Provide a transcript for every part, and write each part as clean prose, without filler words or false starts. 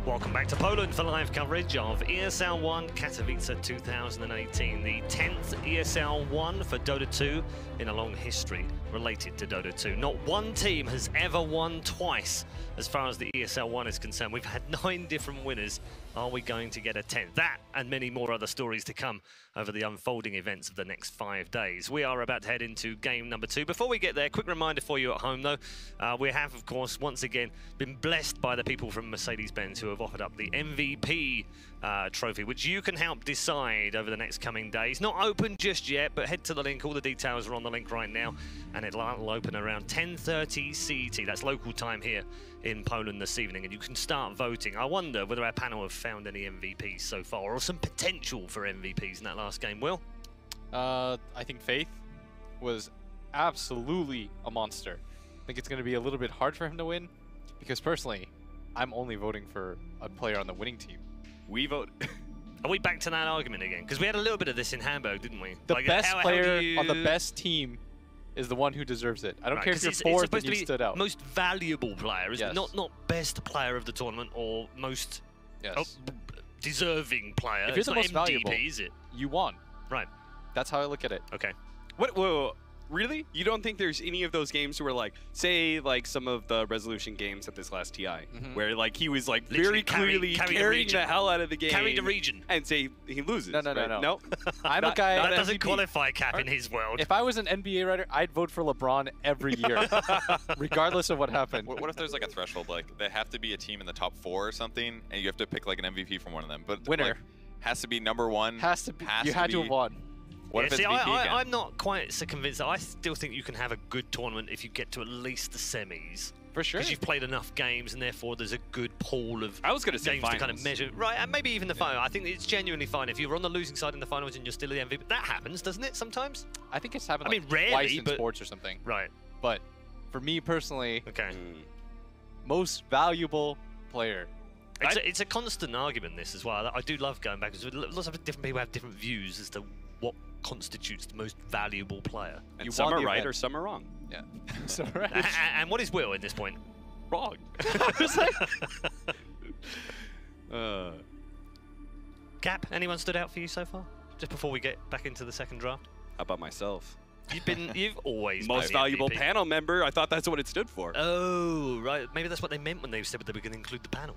Welcome back to Poland for live coverage of ESL One Katowice 2018, the 10th ESL One for Dota 2 in a long history related to Dota 2. Not one team has ever won twice as far as the ESL One is concerned. We've had 9 different winners. Are we going to get a 10th? That and many more other stories to come over the unfolding events of the next 5 days. We are about to head into game number 2. Before we get there, quick reminder for you at home though, we have of course once again been blessed by the people from Mercedes-Benz who have offered up the MVP trophy, which you can help decide over the next coming days. Not open just yet, but head to the link. All the details are on the link right now, and it'll open around 10:30 CET. That's local time here in Poland this evening, and you can start voting. I wonder whether our panel have found any MVPs so far, or some potential for MVPs in that last game. Will? I think Faith was absolutely a monster. I think it's going to be a little bit hard for him to win, because personally, I'm only voting for a player on the winning team. We vote. Are we back to that argument again? Because we had a little bit of this in Hamburg, didn't we? The best player on the best team is the one who deserves it. I don't care if you're fourth and you stood out. Most valuable player, isn't it? Not best player of the tournament or most deserving player. If you're the most valuable, is it? You won. Right. That's how I look at it. Okay. What? Whoa. Really? You don't think there's any of those games where, like, say, like some of the resolution games at this last TI, where like he was like very clearly carrying the hell out of the game, carried the region, and say he loses? No. I'm a guy that doesn't qualify, Cap, in his world. If I was an NBA writer, I'd vote for LeBron every year, regardless of what happened. What if there's like a threshold, like they have to be a team in the top 4 or something, and you have to pick like an MVP from one of them, but winner like, has to be #1. Has to be. You had to have won. What if it's VP again? I'm not quite so convinced. I still think you can have a good tournament if you get to at least the semis. For sure. Because you've played enough games, and therefore there's a good pool of games to kind of measure. Right, and maybe even the final. I think it's genuinely fine. If you're on the losing side in the finals and you're still the MVP, that happens, doesn't it, sometimes? I think it's happened rarely, twice in sports or something. Right. But for me personally, most valuable player. It's a constant argument, this, as well. I do love going back, because lots of different people have different views as to what constitutes the most valuable player. And some are right or some are wrong. Yeah. Some are right. And what is Will at this point? Wrong. Cap, anyone stood out for you so far? Just before we get back into the second draft? How about myself? You've always most valuable panel member. I thought that's what it stood for. Oh, right. Maybe that's what they meant when they said they were going to include the panel.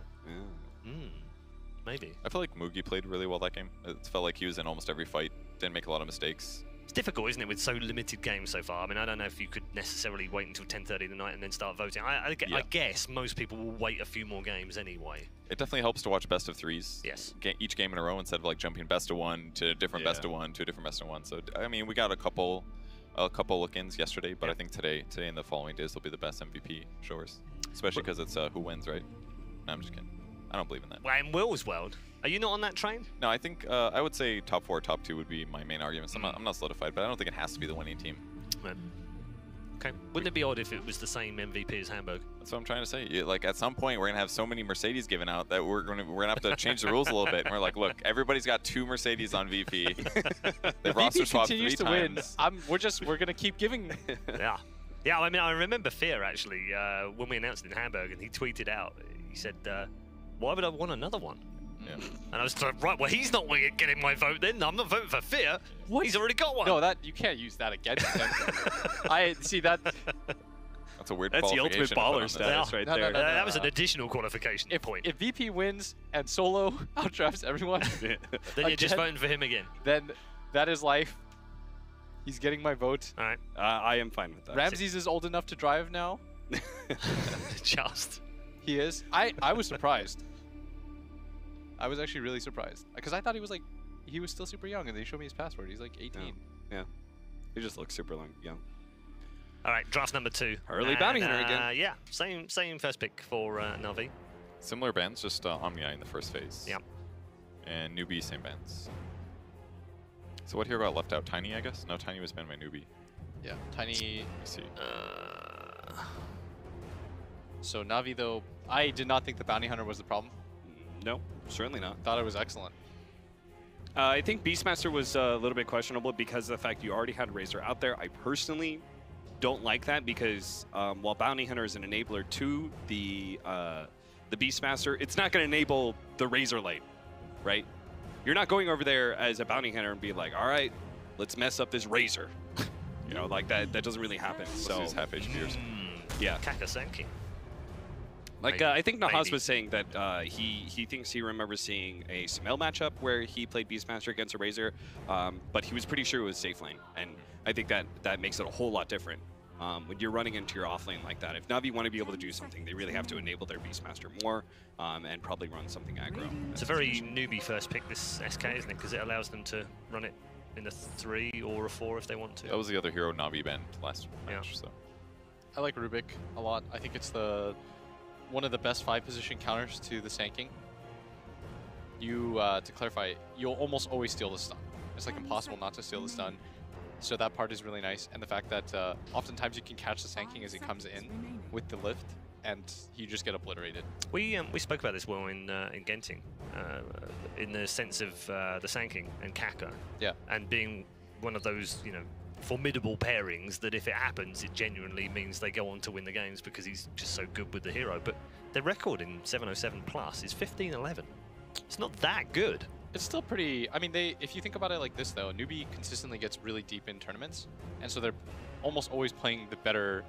Maybe. I feel like Mugi played really well that game. It felt like he was in almost every fight. Didn't make a lot of mistakes. It's difficult, isn't it, with so limited games so far? I mean, I don't know if you could necessarily wait until 10:30 at night and then start voting. I guess most people will wait a few more games anyway. It definitely helps to watch best of 3s. Yes. Each game in a row instead of like jumping best of 1 to a different best of 1 to a different best of 1. So I mean, we got a couple look-ins yesterday, but I think today and the following days will be the best MVP showers, especially because it's who wins, right? No, I'm just kidding. I don't believe in that. Well, in Will's world, are you not on that train? No, I think I would say top 4, top 2 would be my main argument. So I'm not solidified, but I don't think it has to be the winning team. Okay. Wouldn't it be odd if it was the same MVP as Hamburg? That's what I'm trying to say. Like at some point, we're gonna have so many Mercedes given out that we're gonna have to change the rules a little bit. And we're like, look, everybody's got 2 Mercedes on VP. The roster swap 3 times. We're gonna keep giving. Yeah. I mean, I remember Fear actually when we announced it in Hamburg, and he tweeted out. He said, "Why would I want another one?" Yeah. And I was like, right, well, he's not getting my vote then. I'm not voting for Fear. What? He's already got one. No, you can't use that against him. I see that. That's a weird. That's the ultimate baller status right there. That was an additional qualification point. If VP wins and Solo outdrafts everyone, then you're just voting for him again. Then that is life. He's getting my vote. All right. I am fine with that. Ramses is old enough to drive now. Just. He is. I was surprised. I was actually really surprised because I thought he was still super young, and they showed me his password. He's like 18. Yeah. He just looks super young. All right, draft number 2. Early bounty hunter again. Yeah, same first pick for Navi. Similar bands, just Omni in the first phase. Yeah. And Newbee, same bands. So what here got left out? Tiny, I guess? No, Tiny was banned by Newbee. Yeah, Tiny. Let me see. So Navi, though, I did not think the bounty hunter was the problem. No, certainly not. Thought it was excellent. I think Beastmaster was a little bit questionable because of the fact you already had Razor out there. I personally don't like that because while Bounty Hunter is an enabler to the the Beastmaster, it's not going to enable the Razor lane, right? You're not going over there as a bounty hunter and be like, all right, let's mess up this Razor. You know, like that doesn't really happen. So he's half HP or something. yeah. Kakasenki. Like, I think Nahaz was saying that he thinks he remembers seeing a Smell matchup where he played Beastmaster against a Razor, but he was pretty sure it was safe lane. And I think that makes it a whole lot different. When you're running into your off lane like that, if Na'Vi want to be able to do something, they really have to enable their Beastmaster more and probably run something aggro. It's a very newbie first pick, this SK, isn't it? Because it allows them to run it in a 3 or a 4 if they want to. That was the other hero Na'Vi banned last match. So I like Rubik a lot. I think it's one of the best 5-position counters to the Sanking. You, to clarify, you'll almost always steal the stun. It's like impossible not to steal the stun. So that part is really nice. And the fact that oftentimes you can catch the Sanking as he comes in with the lift, and you just get obliterated. We spoke about this well in Genting, in the sense of the Sanking and Kaka. Yeah. And being one of those, you know, formidable pairings that if it happens, it genuinely means they go on to win the games because he's just so good with the hero. But their record in 707 plus is 15-11. It's not that good. It's still pretty. I mean, if you think about it like this though, Newbee consistently gets really deep in tournaments, and so they're almost always playing the better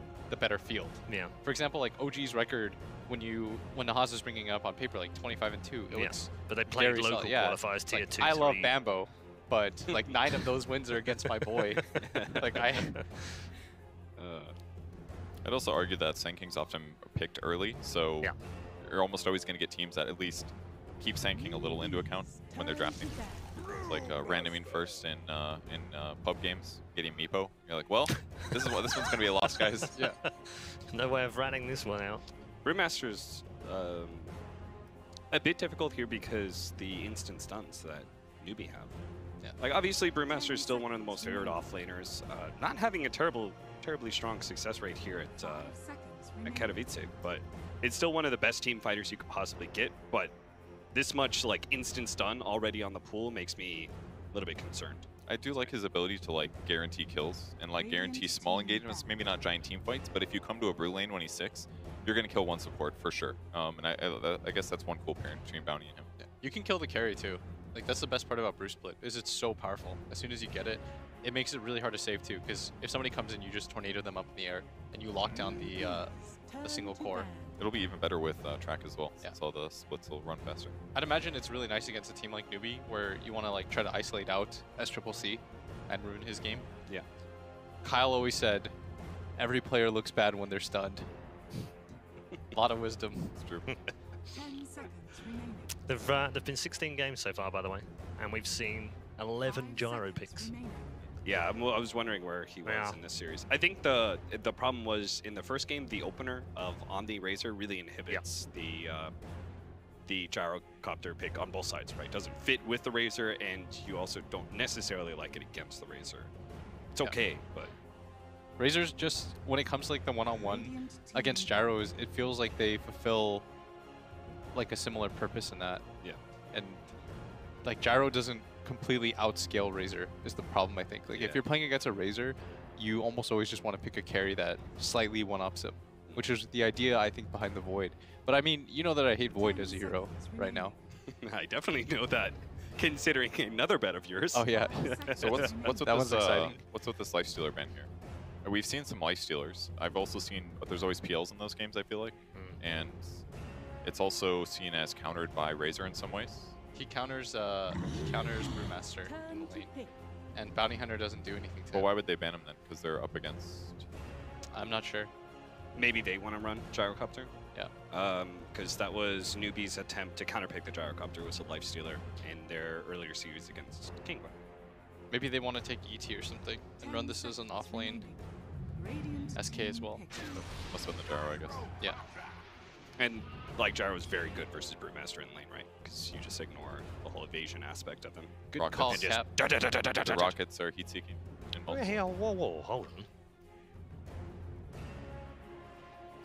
field. Yeah. For example, like OG's record when Nahaz is bringing it up on paper, like 25-2. It looks but they played very local solid. Yeah. qualifiers, tier like, 2, I 3. love Bambo, but like 9 of those wins are against my boy. Like I'd also argue that Sanking's often picked early, so you're almost always going to get teams that at least keep Sanking a little into account when they're drafting. It's like randoming first in pub games, getting Meepo. You're like, well, this one's going to be a loss, guys. Yeah. No way of ratting this one out. Brewmaster's a bit difficult here because the instant stuns that Newbee have. Yeah. Like, obviously, Brewmaster is still one of the most favored off-laners. Not having a terribly strong success rate here at Katowice, but it's still one of the best team fighters you could possibly get. But this much, like, instant stun already on the pool makes me a little bit concerned. I do like his ability to, like, guarantee kills and, like, guarantee small engagements, maybe not giant team fights, but if you come to a brew lane when he's 6, you're going to kill one support for sure. And I guess that's one cool pairing between Bounty and him. Yeah. You can kill the carry too. Like, that's the best part about Brew Split, is it's so powerful. As soon as you get it, it makes it really hard to save too, because if somebody comes in, you just tornado them up in the air, and you lock down the single core. It'll be even better with track as well, Yeah. since all the splits will run faster. I'd imagine it's really nice against a team like Newbee, where you want to like try to isolate out SCCC and ruin his game. Yeah. Kyle always said, every player looks bad when they're stunned. A lot of wisdom. It's true. 10 seconds remaining. There've been 16 games so far, by the way, and we've seen 11 gyro picks. Yeah, I was wondering where he was in this series. I think the problem was in the first game, the opener of on the Razor really inhibits the gyrocopter pick on both sides, right? Doesn't fit with the Razor, and you also don't necessarily like it against the Razor. It's okay, but Razors just, when it comes to like the one-on-one against gyros, it feels like they fulfill like a similar purpose in that. Yeah. And like gyro doesn't completely outscale Razor is the problem, I think. Like if you're playing against a Razor, you almost always just want to pick a carry that slightly one-ups him, which is the idea I think behind the Void. But I mean, you know that I hate Void as a hero right now. I definitely know that, considering another bet of yours. Oh yeah. So what's with That this one's exciting. what's with this lifestealer ban here? We've seen some lifestealers. I've also seen, but there's always PLs in those games, I feel like, and it's also seen as countered by Razor in some ways. He counters Brewmaster in the lane, and Bounty Hunter doesn't do anything to Well, him. why would they ban him then? Because they're up against. I'm not sure. Maybe they want to run gyrocopter. Yeah. Because that was Newbee's attempt to counterpick the gyrocopter with a lifestealer in their earlier series against Kingwa. Maybe they want to take ET or something and run this as an off-lane SK as well. Must have been the gyro, I guess. Yeah. And like gyro is very good versus Brewmaster in lane, right? Because you just ignore the whole evasion aspect of him. Good Rockets. call, And just Cap. The rockets are heat-seeking. in multiple- Hell, whoa, hold on.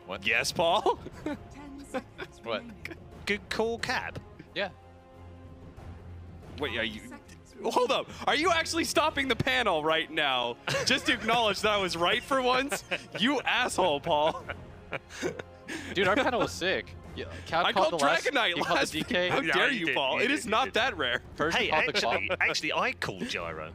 What? Yes, Paul. 10 seconds What? remaining. Good call, Cab. Yeah. Wait, are you? 10 seconds Hold up. Are you actually stopping the panel right now just to acknowledge that I was right for once? You asshole, Paul. Dude, our panel was sick. Yeah, Cab I called called the last. Dragonite He called last the week. DK. How Yeah, dare you you, did, Paul? you It did, is you not did. that rare. Persian Hey, called the clock. actually, I called gyro.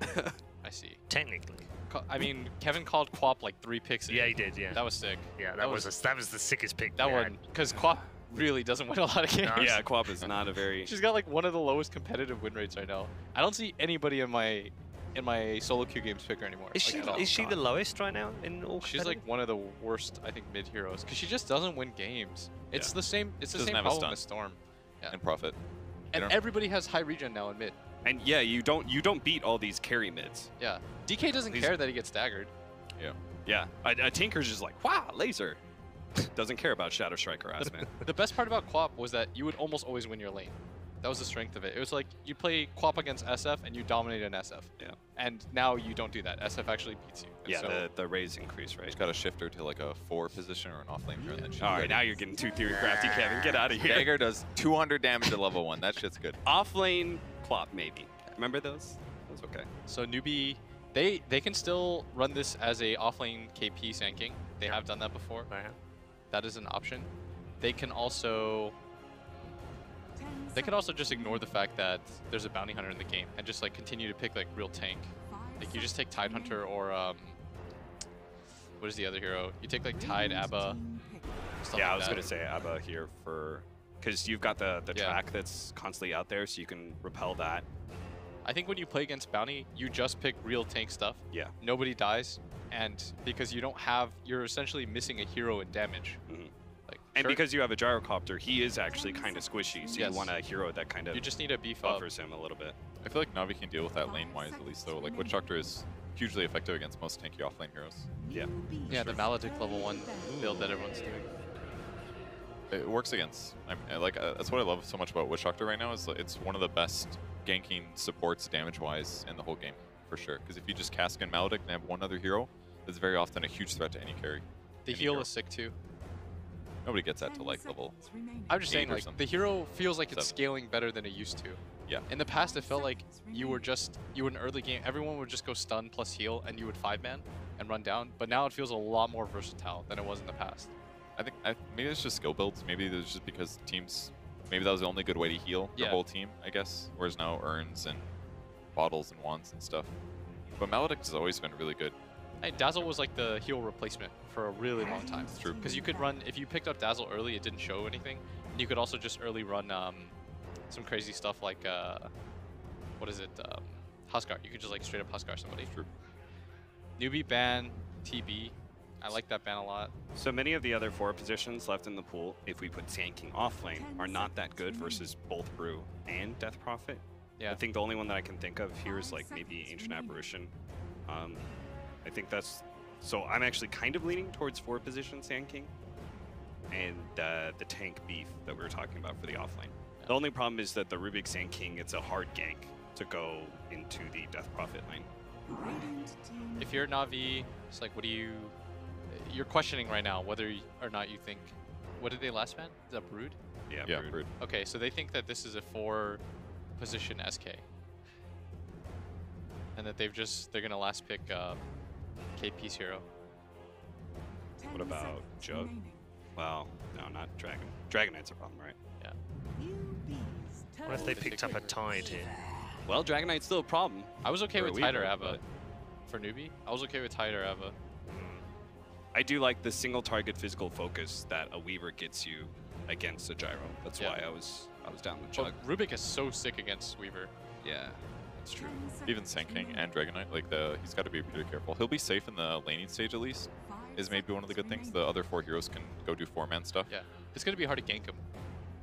I see. Technically. I mean, Kevin called Quap like 3 picks in. Yeah, he did. Yeah. That was sick. Yeah, that was the sickest pick. That we one, had. because Quap really doesn't win a lot of games. Yeah, Quap is not a very... She's got like one of the lowest competitive win rates right now. I don't see anybody in my solo queue games pick her anymore. Is like, she at all. is she the lowest right now in all? She's like one of the worst, I think, mid heroes because she just doesn't win games. It's Yeah. the same. It's the Doesn't same have a problem stun. as Storm. Yeah. And Profit. And know? everybody has high regen now in mid. And yeah, you don't beat all these carry mids. Yeah. DK doesn't These- care that he gets staggered. Yeah, a Tinker's just like, wow, laser. Doesn't care about Shadow Strike harassment. The best part about Quap was that you would almost always win your lane. That was the strength of it. It was like you play Quap against SF and you dominate an SF. Yeah. And now you don't do that. SF actually beats you. And Yeah, so the raise increase, right? Just got to shift her to like a 4 position or an off lane hero. And then she's All right, ready. now you're getting too theory crafty, Kevin. Get out of here. Dagger does 200 damage at level 1. That shit's good. Off lane Quap, maybe. Remember those? That was okay. So Newbee, they can still run this as a offlane KP Sand King. They have done that before. That is an option. They can also just ignore the fact that there's a bounty hunter in the game and just like continue to pick like real tank. Like you just take Tidehunter or what is the other hero? You take like Tide, Abba. Stuff Yeah, like I was that. gonna say Abba here for because you've got the Yeah. track that's constantly out there, so you can repel that. I think when you play against bounty, you just pick real tank stuff. Yeah. Nobody dies, and because you don't have, you're essentially missing a hero in damage. Mhm. Like, And sure, because you have a gyrocopter, he is actually kind of squishy, so Yes. you want a hero that kind of you just need to beef up. buffers him a little bit. I feel like Navi can deal with that lane-wise at least, though. Like, Witch Doctor is hugely effective against most tanky off-lane heroes. Yeah. Yeah, the Maledict level 1 build that everyone's doing. It works against. That's what I love so much about Witch Doctor right now is like, it's one of the best ganking supports damage-wise in the whole game, for sure. Because if you just cast in Maledict and have one other hero, it's very often a huge threat to any carry. The Any heal hero. is sick too. Nobody gets that to like level. I'm just 8 saying, or like, something. the hero feels like it's 7. scaling better than it used to. Yeah. In the past, it felt like you were an early game, everyone would just go stun plus heal, and you would 5-man and run down. But now it feels a lot more versatile than it was in the past. I think maybe it's just skill builds. Maybe it's just because teams, maybe that was the only good way to heal your Yeah. whole team, I guess. Whereas now urns and bottles and wands and stuff. But Maledict has always been really good. Hey, Dazzle was like the heal replacement for a really long time. It's true. Because you could run, if you picked up Dazzle early, it didn't show anything. And you could also just early run some crazy stuff like, what is it? Huskar. You could just like straight up Huskar somebody. True. Newbie ban, TB. I like that ban a lot. So many of the other 4 positions left in the pool, if we put Sand King off lane, are not that good versus both Brew and Death Prophet. Yeah. I think the only one that I can think of here is like maybe Ancient Apparition. I think that's... So I'm actually kind of leaning towards 4 position Sand King and the tank beef that we were talking about for the offlane. Yeah. The only problem is that the Rubik Sand King, it's a hard gank to go into the Death Prophet lane. If you're Na'Vi, it's like, what do you... You're questioning right now whether or not you think... What did they last ban? Is that Brood? Yeah, Yeah, Brood. Brood. Okay, so they think that this is a 4-position SK. And that they're gonna last pick KP's hero. What about Jug? Well, no, not Dragon. Dragonite's a problem, right? What if they picked up a Tide here? Well, Dragonite's still a problem. I was okay For a with Tide or Weaver, Abba. but- For Newbee, I was okay with Tide or Abba. I do like the single target physical focus that a Weaver gets you against a Gyro. That's Yeah. why I was down with But Jug. Rubik is so sick against Weaver. Yeah, that's true. Even Sand King and Dragonite, like he's got to be pretty careful. He'll be safe in the laning stage at least, is maybe one of the good things. The other 4 heroes can go do 4-man stuff. Yeah, it's gonna be hard to gank him.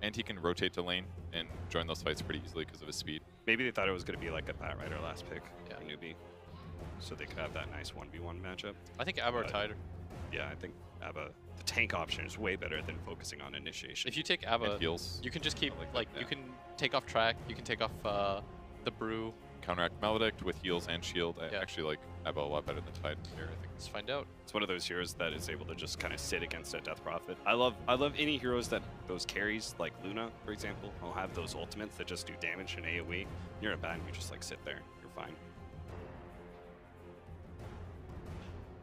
And he can rotate to lane and join those fights pretty easily because of his speed. Maybe they thought it was going to be like a Bat Rider last pick Yeah. for Newbie, so they could have that nice 1v1 matchup. I think Abba or Tide. Yeah, I think Abba, the tank option is way better than focusing on initiation. If you take Abba, And heals. you can just keep I like like that, you yeah. can take off track, you can take off the brew. Counteract Maledict with heals and shield. I Yeah. actually like Abba a lot better than Tide here, I think. Let's find out. It's one of those heroes that is able to just kind of sit against a Death Prophet. I love any heroes that those carries, like Luna, for example, will have those ultimates that just do damage in AoE. You're a bat and you just like sit there. You're fine.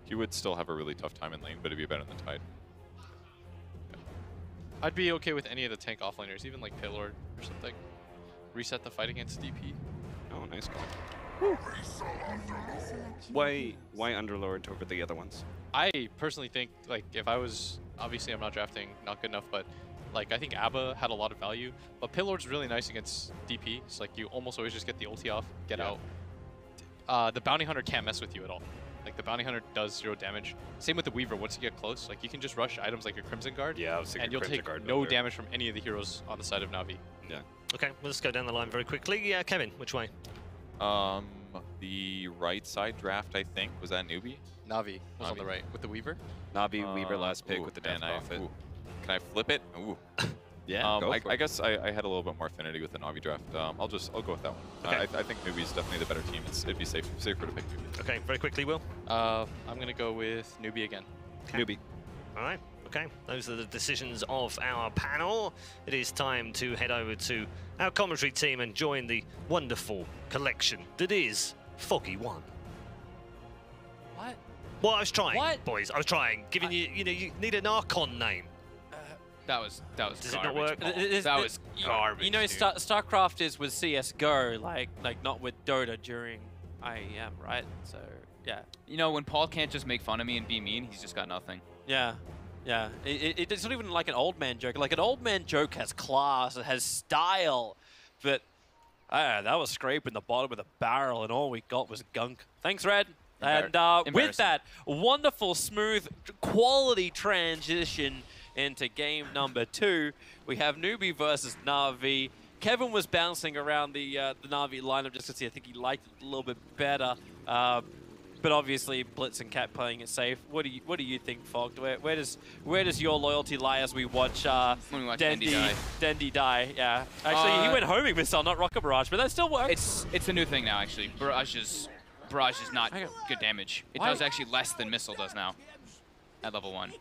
He would still have a really tough time in lane, but it'd be better than Tide. I'd be okay with any of the tank offlaners, even like Paylord or something. Reset the fight against DP. Oh, nice call. Selection Why Underlord over the other ones? I personally think, like, if I was, obviously I'm not drafting, not good enough, but like, I think ABBA had a lot of value, but Paylord's really nice against DP. It's like, you almost always just get the ulti off, get out. The Bounty Hunter can't mess with you at all. Like, the Bounty Hunter does 0 damage. Same with the Weaver, once you get close, like, you can just rush items like your Crimson Guard, Yeah, I was thinking and you'll Crimson take Guard no builder. damage from any of the heroes on the side of Na'Vi. Yeah. Okay, well, let's go down the line very quickly. Yeah, Kevin, which way? The right side draft, I think, was that Newbie? Na'Vi was on Na'Vi. the right with the Weaver. Na'Vi Weaver last pick Ooh, with the Death and Prophet. Can I flip it? Ooh. Yeah, go for I it. guess I had a little bit more affinity with the Na'Vi draft. I'll go with that one. Okay. I think Newbie's definitely the better team. It'd be safer to pick Newbie. Okay, very quickly, Will. I'm gonna go with Newbie again. Newbie. All right, okay. Those are the decisions of our panel. It is time to head over to our commentary team and join the wonderful collection that is Foggy One. What? Well, I was trying, What? boys. I was trying. Giving you, you need an Archon name. That was Does it not garbage. work? Paul. It- That it- was you- garbage. You know, dude. StarCraft is with CS:GO, like not with Dota during IEM, right? So yeah, You know, when Paul can't just make fun of me and be mean, he's just got nothing. yeah. It's not even like an old man joke. Like an old man joke has class, it has style, but that was scraping the bottom of the barrel, and all we got was gunk. Thanks, Red. And with Embarrassing. that wonderful, smooth, quality transition into game number 2, we have Newbie versus Na'Vi. Kevin was bouncing around the Na'Vi lineup just to see. I think he liked it a little bit better. But obviously, Blitz and Cat playing it safe. What do you think, Fogged? Where does your loyalty lie as we watch When we watch Dendy die. Dendy die? Yeah. Actually, he went homing missile, not rocket barrage, but that still works. It's a new thing now, actually. Barrage is not good damage. It Why? does actually less than missile does now at level 1.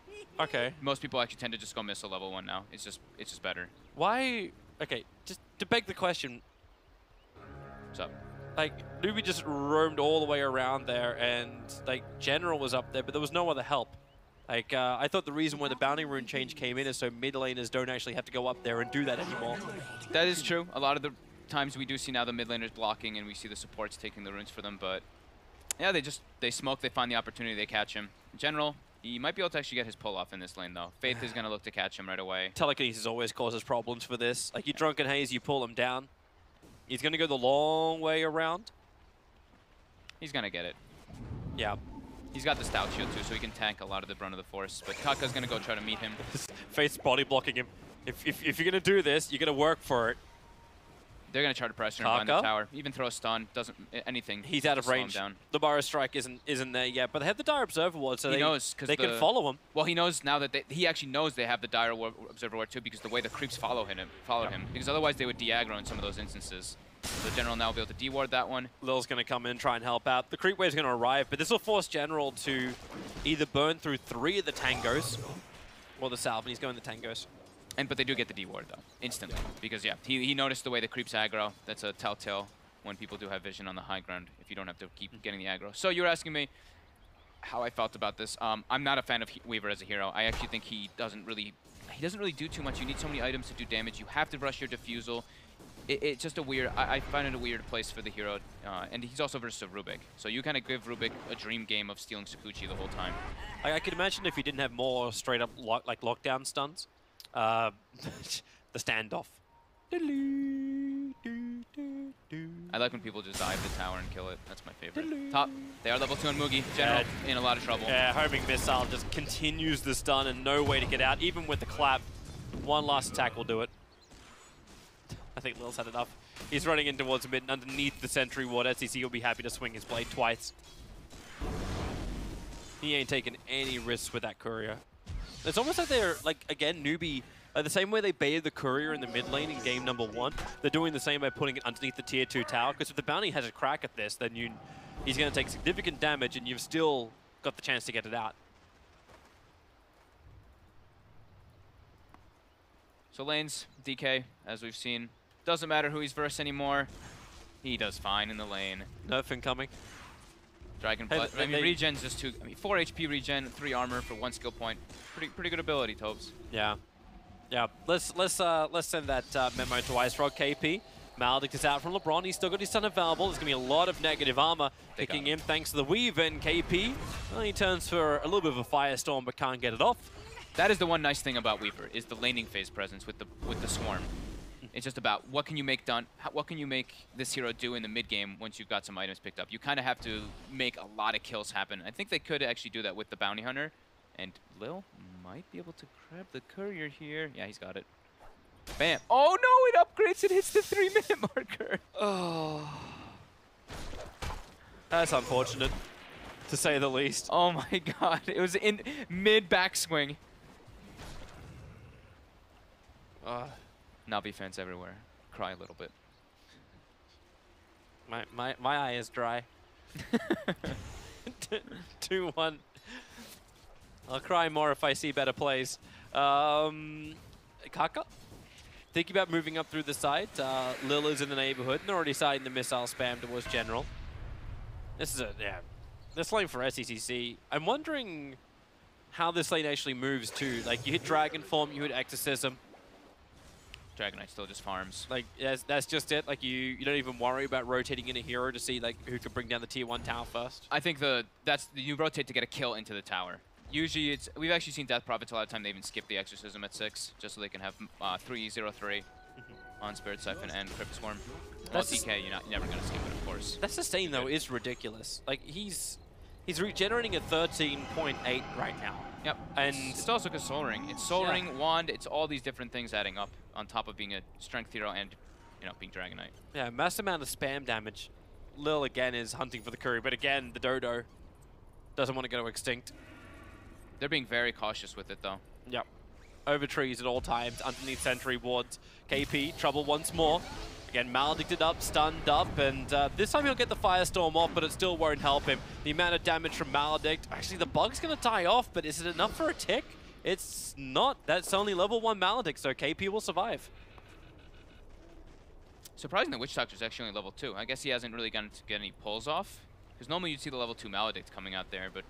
Okay. Most people actually tend to just go missile level 1 now. It's just better. Why? Okay, just to beg the question, What's up? like Newbie just roamed all the way around there, and like General was up there, but there was no other help. Like I thought the reason why the bounty rune change came in is so mid laners don't actually have to go up there and do that anymore. That is true. A lot of the times we do see now the mid laners blocking, and we see the supports taking the runes for them. But yeah, they smoke, they find the opportunity, they catch him. In general, he might be able to actually get his pull off in this lane though. Faith is going to look to catch him right away. Telekinesis always causes problems for this. Like you Drunken Haze, you pull him down. He's going to go the long way around. He's going to get it. Yeah. He's got the stout shield too, so he can tank a lot of the brunt of the force. But Kaka's going to go try to meet him. Faith's body blocking him. If you're going to do this, you're going to work for it. They're going to try to pressure him behind the Kaka? tower. Even throw a stun, doesn't anything. He's out to of slow him range. down. The Burrow Strike isn't there yet, but they have the Dire Observer Ward, so He knows, 'cause they can the- follow him. Well, he knows now that he actually knows they have the Dire Observer Ward too, because the way the creeps follow him. Because otherwise they would de-aggro in some of those instances. So the General now will be able to de-ward that one. Lil's going to come in, try and help out. The creep wave's going to arrive, but this will force General to either burn through 3 of the Tangos or the Salve, and he's going the Tangos. But they do get the D-ward though, instantly. Because yeah, he noticed the way the creeps aggro. That's a telltale when people do have vision on the high ground, if you don't have to keep getting the aggro. So you were asking me how I felt about this. I'm not a fan of Weaver as a hero. I actually think he doesn't really do too much. You need so many items to do damage. You have to rush your defusal. It's just a weird, I find it a weird place for the hero. And he's also versus Rubik. So you kind of give Rubik a dream game of stealing Sakuchi the whole time. I could imagine if he didn't have more straight up lockdown stuns. The standoff. I like when people just dive the tower and kill it. That's my favorite. Top, they are level 2 on Mugi. General in a lot of trouble. Yeah, homing missile just continues the stun and no way to get out, even with the clap. One last attack will do it. I think Lil's had enough. He's running in towards mid and underneath the sentry ward. SEC will be happy to swing his blade twice. He ain't taking any risks with that courier. It's almost like they're, like, again, Newbie, the same way they baited the courier in the mid lane in game number 1, they're doing the same by putting it underneath the tier 2 tower, because if the bounty has a crack at this, then he's going to take significant damage and you've still got the chance to get it out. So lanes, DK, as we've seen. Doesn't matter who he's versus anymore. He does fine in the lane. Nerf incoming. Dragon Hey, Blood. I mean, regen's just 4 HP regen, 3 armor for 1 skill point. Pretty good ability, Tobes. Yeah. Yeah, let's send that memo to Ice Rock KP. Maldic is out from LeBron. He's still got his stun available. There's going to be a lot of negative armor kicking in thanks to the weave, and KP, well, he turns for a little bit of a firestorm but can't get it off. That is the one nice thing about Weaver, is the laning phase presence with the swarm. It's just about what can you make done, what can you make this hero do in the mid game once you've got some items picked up. You kind of have to make a lot of kills happen. I think they could actually do that with the bounty hunter, and Lil might be able to grab the courier here. Yeah, he's got it. Bam! Oh no! It upgrades. It hits the 3-minute marker. Oh, that's unfortunate, to say the least. Oh my god! It was in mid backswing. Na'Vi fans everywhere. Cry a little bit. My eye is dry. 2-1. I'll cry more if I see better plays. Kaka? Thinking about moving up through the side. Lil is in the neighborhood and already starting the missile spam towards General. This is this lane for SECC. I'm wondering how this lane actually moves too. Like, you hit Dragon Form, you hit Exorcism. Dragon Knight still just farms. Like, that's just it. Like, you don't even worry about rotating in a hero to see like who can bring down the tier 1 tower first. I think you rotate to get a kill into the tower. Usually we've actually seen Death Prophets a lot of time they even skip the Exorcism at 6 just so they can have 3-0-3 on Spirit Siphon and Crypt Swarm. Well, DK, you're never going to skip it, of course. That sustain though is ridiculous. Like, he's regenerating at 13.8 right now. Yep, and it's also because Soul Ring. It's Soul Ring, Wand, it's all these different things adding up on top of being a strength hero and, being Dragon Knight. Yeah, mass amount of spam damage. Lil again is hunting for the curry, but again, the Dodo doesn't want to go extinct. They're being very cautious with it though. Yep. Over trees at all times, underneath sentry wards. KP, trouble once more. Again, maledicted up, stunned up, and this time he'll get the Firestorm off, but it still won't help him. The amount of damage from Maledict, actually the bug's going to die off, but is it enough for a tick? It's not. That's only level 1 Maledict, so KP will survive. Surprising the Witch Doctor's actually only level 2. I guess he hasn't really gotten to get any pulls off, because normally you'd see the level 2 Maledict coming out there, but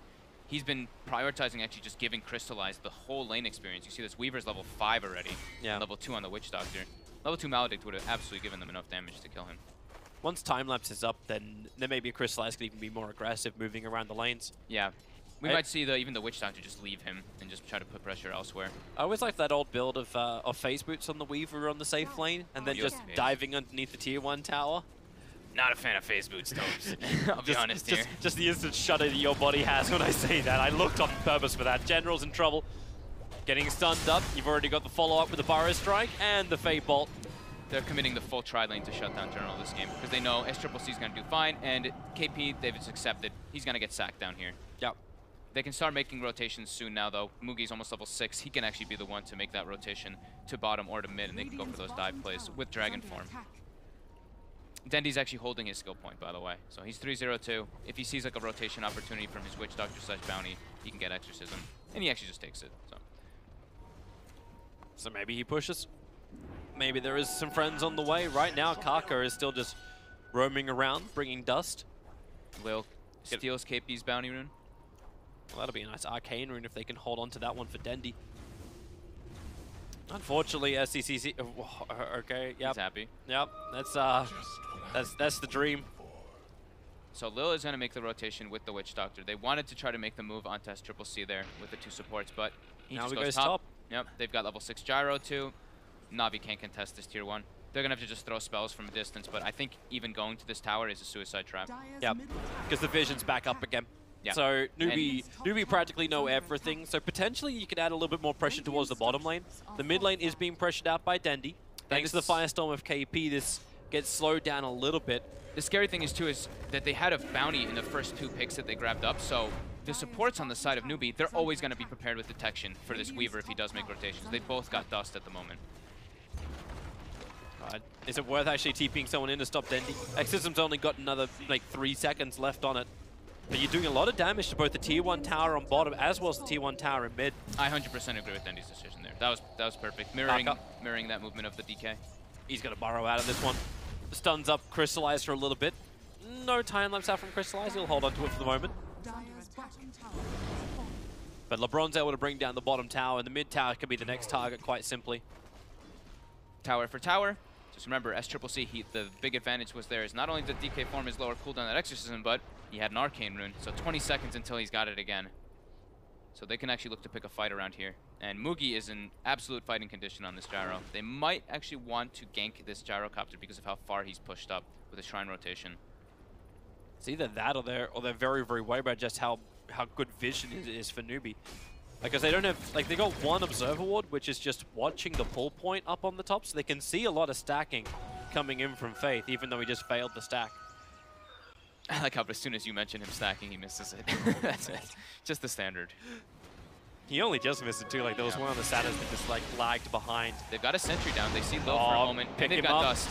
he's been prioritizing actually just giving Crystallize the whole lane experience. You see this Weaver's level 5 already, and level 2 on the Witch Doctor. Level 2 Maledict would have absolutely given them enough damage to kill him. Once time lapse is up, then maybe a Crystallize could even be more aggressive moving around the lanes. Yeah. We might see even the Witch Doctor just leave him and just try to put pressure elsewhere. I always like that old build of Phase Boots on the Weaver on the safe lane, and then just diving underneath the tier 1 tower. Not a fan of Phase Boots, Topes. I'll be honest here. Just the instant shudder that your body has when I say that. I looked on purpose for that. General's in trouble. Getting stunned up. You've already got the follow-up with the Burrow Strike and the Fate Bolt. They're committing the full tri-lane to shut down General this game because they know SCCC is going to do fine, and KP, they've just accepted. He's going to get sacked down here. Yep. They can start making rotations soon now, though. Mugi's almost level 6. He can actually be the one to make that rotation to bottom or to mid, and they can go for those dive plays with Dragon Form. Dendy's actually holding his skill point, by the way. So he's 3-0-2. If he sees like a rotation opportunity from his Witch Doctor / Bounty, he can get Exorcism. And he actually just takes it. So maybe he pushes. Maybe there is some friends on the way. Right now, Kaka is still just roaming around, bringing dust. Lil steals KP's Bounty Rune. Well, that'll be a nice Arcane Rune if they can hold on to that one for Dendy. Unfortunately, SCCC. Okay, yep. He's happy. Yep, that's the dream. So Lil is going to make the rotation with the Witch Doctor. They wanted to try to make the move onto SCCC there with the 2 supports, but he just goes top. Yep, they've got level 6 Gyro too. Na'Vi can't contest this tier 1. They're going to have to just throw spells from a distance, but I think even going to this tower is a suicide trap. Yep, because the vision's back up again. Yeah. So Newbee practically know everything, so potentially you could add a little bit more pressure towards the bottom lane. The mid lane is being pressured out by Dendy. Thanks to the Firestorm of KP, this gets slowed down a little bit. The scary thing is that they had a bounty in the first 2 picks that they grabbed up, so the supports on the side of Newbee, they're always going to be prepared with detection for this Weaver if he does make rotations. They both got dust at the moment. Is it worth actually TPing someone in to stop Dendy? Exorcism's only got another like 3 seconds left on it. But you're doing a lot of damage to both the tier 1 tower on bottom as well as the tier 1 tower in mid. I 100% agree with Dendy's decision there. That was perfect. Mirroring that movement of the DK. He's going to burrow out of this one. Stuns up Crystallize for a little bit. No time lapse out from Crystallize. He'll hold on to it for the moment. But LeBron's able to bring down the bottom tower, and the mid tower can be the next target quite simply. Tower for tower. Just remember, SCCC, the big advantage was there is not only did DK form his lower cooldown that Exorcism, but he had an Arcane Rune, so 20 seconds until he's got it again. So they can actually look to pick a fight around here. And Mugi is in absolute fighting condition on this gyro. They might actually want to gank this gyrocopter because of how far he's pushed up with a shrine rotation. It's either that or they're very, very worried about just how good vision it is for Newbee. Because they don't have, like, they got one observer ward, which is just watching the pull point up on the top, so they can see a lot of stacking coming in from Faith, even though he just failed the stack. I like how as soon as you mention him stacking, he misses it. That's it. Just the standard. He only just missed it too, like there was one on the Saturns that just like lagged behind. They've got a sentry down, they see Lil for a moment, pick and they've him got up. Dust.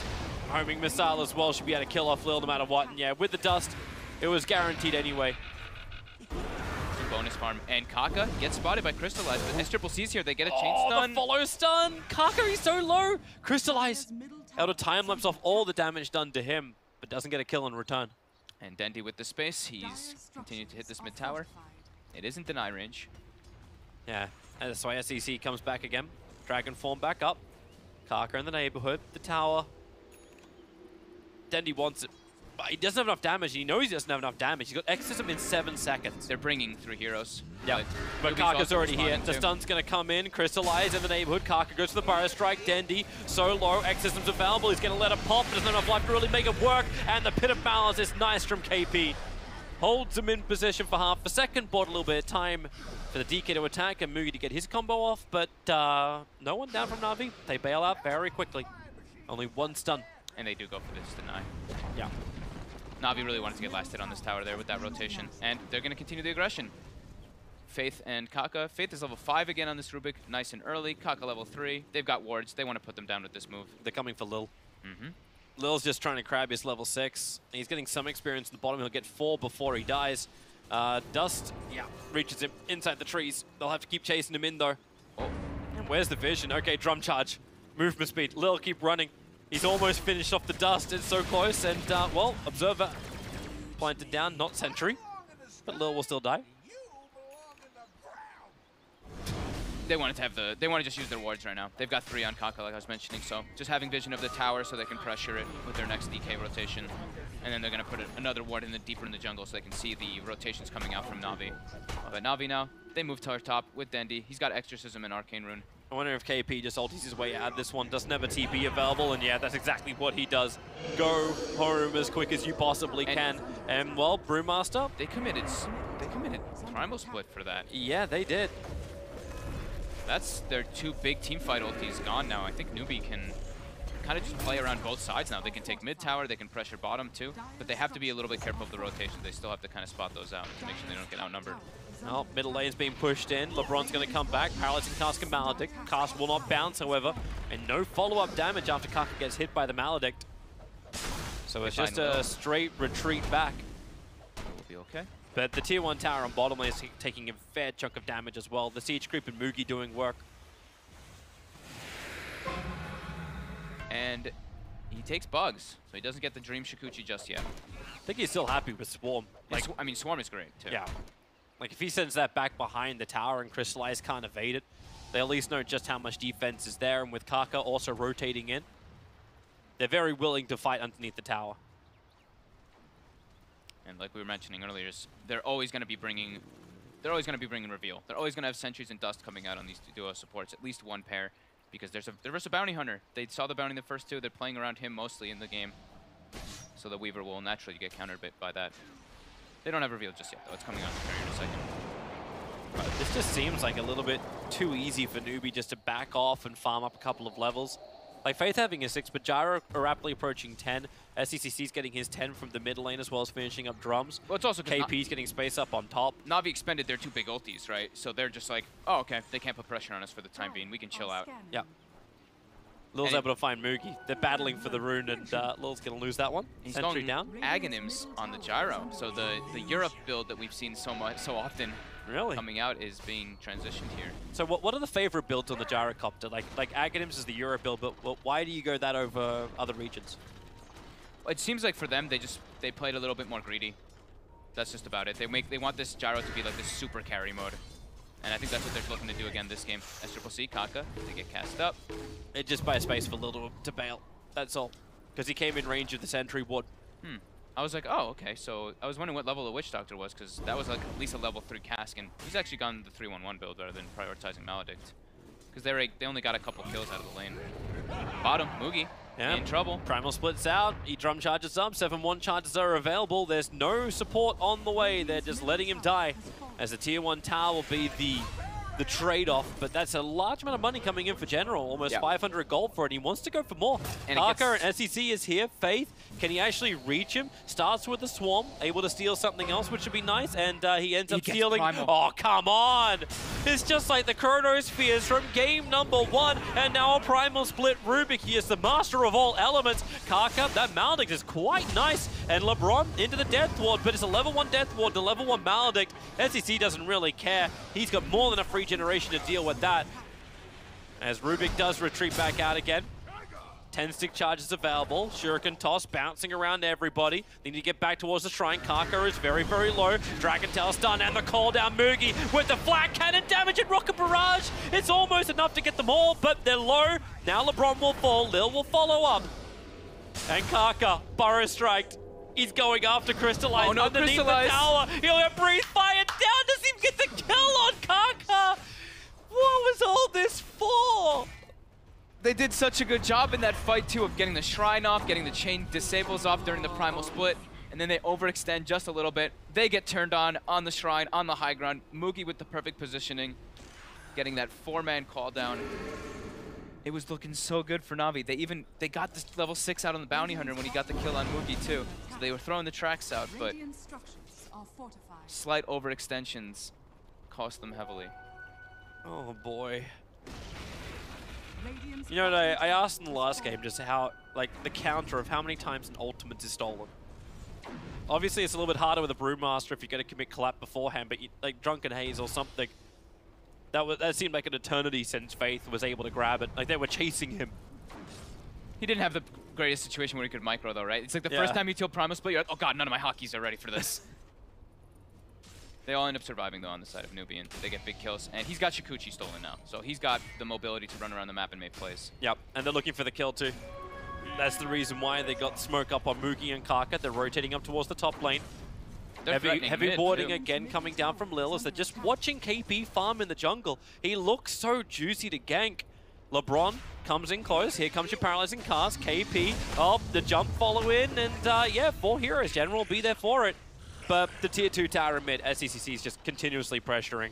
Homing missile as well, should be able to kill off Lil no matter what, and yeah, with the Dust, it was guaranteed anyway. Bonus farm, and Kaka gets spotted by Crystallize, but SCCC's here, they get a chain Oh, stun. the follow stun! Kaka, he's so low! Crystallize able to time lapse off all the damage done to him, but doesn't get a kill in return. And Dendy with the space, he's continued to hit this mid tower. It isn't deny range. Yeah, and that's why SEC comes back again. Dragon form back up. Kaka in the neighborhood, the tower. Dendy wants it, but he doesn't have enough damage. He knows he doesn't have enough damage. He's got Exorcism in 7 seconds. They're bringing 3 heroes. Yeah, but Newbee's Kaka's also already here. responding The too. stun's going to come in. Crystallize in the neighborhood. Kaka goes for the Burrow Strike. Dendy, so low. Exorcism's available. He's going to let it pop. There's not enough life to really make it work. And the Pit of Balance is nice from KP. Holds him in position for half a second. Bought a little bit of time for the DK to attack and Mugi to get his combo off. But no one down from Na'Vi. They bail out very quickly. Only 1 stun. And they do go for this deny. Yeah. Na'Vi really wanted to get last hit on this tower there with that rotation. And they're going to continue the aggression. Faith and Kaka. Faith is level 5 again on this Rubik, nice and early. Kaka level 3. They've got wards. They want to put them down with this move. They're coming for Lil. Mm-hmm. Lil's just trying to grab his level 6. He's getting some experience in the bottom. He'll get 4 before he dies. Dust, yeah, reaches him inside the trees. They'll have to keep chasing him in though. Oh, and where's the vision? Okay, drum charge. Movement speed. Lil keep running. He's almost finished off the Dust. It's so close. And, well, Observer planted down, not Sentry. But Lil will still die. They wanted to have they want to just use their wards right now. They've got 3 on Kaka, like I was mentioning, so just having vision of the tower so they can pressure it with their next DK rotation. And then they're going to put another ward deeper in the jungle so they can see the rotations coming out from Na'Vi. But Na'Vi now, they move to our top with Dendy. He's got Exorcism and Arcane Rune. I wonder if KP just ulties his way out. This one doesn't have a TP available, and yeah, that's exactly what he does. Go home as quick as you possibly can. And, well, Brewmaster. They committed Primal Split for that. Yeah, they did. That's their 2 big teamfight ultis gone now. I think Newbee can kind of just play around both sides now. They can take mid tower, they can pressure bottom too, but they have to be a little bit careful of the rotation. They still have to kind of spot those out to make sure they don't get outnumbered. Well, middle lane's being pushed in. LeBron's going to come back. Paralyzing Cask and Maledict. Cask will not bounce, however, and no follow-up damage after Kaka gets hit by the Maledict. So it's just a straight retreat back. We'll be okay. But the tier 1 tower on bottom lane is taking a fair chunk of damage as well. The Siege Creep and Mugi doing work. And he takes bugs, so he doesn't get the Dream Shikuchi just yet. I think he's still happy with Swarm. Like, I mean, Swarm is great too. Yeah. Like, if he sends that back behind the tower and Crystallize can't evade it, they at least know just how much defense is there. And with Kaka also rotating in, they're very willing to fight underneath the tower. And like we were mentioning earlier, they're always going to be bringing reveal. They're always going to have sentries and dust coming out on these duo supports, at least 1 pair, because there's a bounty hunter. They saw the bounty in the first 2. They're playing around him mostly in the game, so the Weaver will naturally get countered by that. They don't have reveal just yet, though. It's coming on in a second. This just seems like a little bit too easy for Newbee just to back off and farm up a couple of levels. Like, Faith having a 6, but Gyro are rapidly approaching 10. SCCC's getting his 10 from the mid lane as well as finishing up drums. Well, it's also KP's getting space up on top. Na'Vi expended their 2 big ultis, right? So they're just like, oh, okay, they can't put pressure on us for the time being. We can chill out. Yeah. Lil's able to find Mugi. They're battling for the rune, and Lil's going to lose that one. He's Sentry going down. Aghanims on the gyro. So the Europe build that we've seen so often Really? coming out is being transitioned here. So what are the favorite builds on the gyrocopter? Like Aghanims is the Europe build, but why do you go that over other regions? It seems like for them, they played a little bit more greedy. That's just about it. They want this gyro to be like this super carry mode. And I think that's what they're looking to do again this game. SCCC, Kaka, they get cast up. It just buys space for Lil to bail. That's all. Because he came in range of the sentry ward. I was like, oh, okay. So I was wondering what level the Witch Doctor was, because that was like at least a level 3 cask, and he's actually gone the 3-1-1 build rather than prioritizing Maledict. Because they only got a couple kills out of the lane. Bottom, Mugi, in trouble. Primal splits out, he drum charges up, 7-1 charges are available. There's no support on the way, they're just letting him die. As the tier 1 tower will be the trade-off, but that's a large amount of money coming in for General, almost 500 gold for it. He wants to go for more. And Kaka and SEC is here. Faith, can he actually reach him? Starts with the Swarm, able to steal something else, which would be nice, and he ends up stealing... Primal. Oh, come on! It's just like the Chronospheres from game number 1, and now a Primal Split Rubik. He is the master of all elements. Kaka, that Maledict is quite nice, and LeBron into the Death Ward, but it's a level 1 Death Ward to level 1 Maledict. SEC doesn't really care. He's got more than a free generation to deal with that. As Rubik does retreat back out again. 10 stick charges available. Shuriken toss bouncing around everybody. They need to get back towards the shrine. Kaka is very, very low. Dragon Tail stun and the call down. Mugi with the flat cannon damage and rocket barrage. It's almost enough to get them all, but they're low. Now LeBron will fall. Lil will follow up. And Kaka, Burrow striked. He's going after Crystallize underneath the tower. He'll get breathe fire down. Does he get the kill on Kaka? What was all this for? They did such a good job in that fight, too, of getting the Shrine off, getting the chain disables off during the Primal Split, and then they overextend just a little bit. They get turned on the Shrine, on the high ground. Mugi with the perfect positioning, getting that 4-man call down. It was looking so good for Na'Vi. They got this level 6 out on the Bounty Hunter when he got the kill on Mugi, too. So they were throwing the tracks out, but slight overextensions cost them heavily. Oh, boy. You know, I asked in the last game just how, like, the counter of how many times an ultimate is stolen. Obviously, it's a little bit harder with a Brewmaster if you're going to commit collap beforehand, but like Drunken Haze or something, that seemed like an eternity since Faith was able to grab it. Like, they were chasing him. He didn't have the greatest situation where he could micro, though, right? It's like the first time you kill Primal Split, you're like, oh god, none of my hotkeys are ready for this. They all end up surviving, though, on the side of Newbee, and they get big kills. And he's got Shikuchi stolen now, so he's got the mobility to run around the map and make plays. Yep, and they're looking for the kill, too. That's the reason why they got smoke up on Mugi and Kaka. They're rotating up towards the top lane. Heavy boarding again coming down from Lil as they're just watching KP farm in the jungle. He looks so juicy to gank. LeBron comes in close. Here comes your paralyzing cast. KP, the jump follow in, and yeah, 4 heroes. General will be there for it. But the tier 2 tower in mid, SCCC is just continuously pressuring.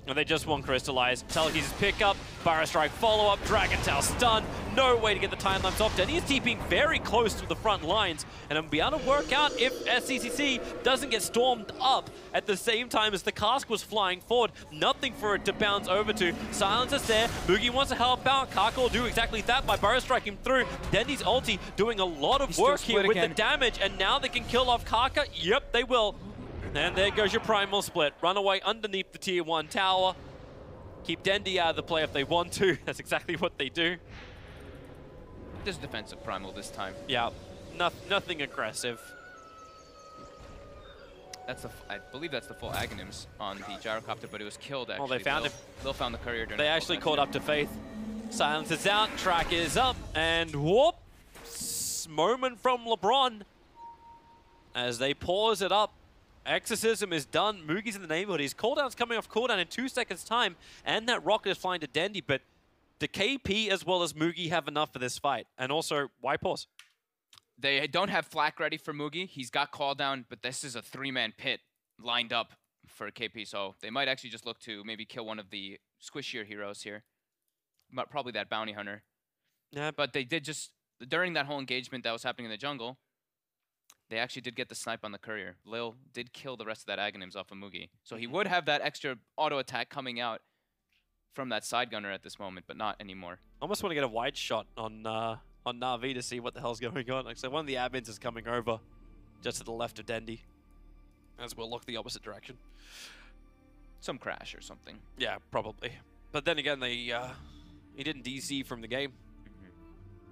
And they just want Crystallize. Telekinesis pick up, Barra Strike follow up, Dragon Tail stun. No way to get the time lapse off. Denny is TPing very close to the front lines, and it'll be able to work out if SCCC doesn't get stormed up at the same time as the cask was flying forward. Nothing for it to bounce over to. Silence is there. Mugi wants to help out. Kaka will do exactly that by Barra Striking through. Denny's ulti doing a lot of work here with the damage, and now they can kill off Kaka. Yep, they will. And there goes your Primal Split. Run away underneath the tier 1 tower. Keep Dendy out of the play if they want to. That's exactly what they do. Just defensive Primal this time. Yeah, nothing aggressive. That's I believe that's the full Aghanims on the Gyrocopter, but it was killed actually. Well, they found him. They'll found the courier during They actually caught up to Faith. Silence is out, track is up, and whoops! Moment from LeBron. As they pause it up. Exorcism is done. Mugi's in the neighborhood. His cooldown's coming off cooldown in 2 seconds' time, and that rocket is flying to Dendy, but the KP as well as Mugi have enough for this fight. And also, why pause? They don't have flak ready for Mugi. He's got call down, but this is a 3-man pit lined up for KP, so they might actually just look to maybe kill one of the squishier heroes here. Probably that Bounty Hunter. Yeah. But they did just, during that whole engagement that was happening in the jungle, they actually did get the snipe on the courier. Lil did kill the rest of that Aghanims off of Mugi. So he would have that extra auto attack coming out from that side gunner at this moment, but not anymore. Almost want to get a wide shot on Na'Vi to see what the hell's going on. Like, so one of the admins is coming over just to the left of Dendy. As we'll look the opposite direction. Some crash or something. Yeah, probably. But then again, he didn't DC from the game.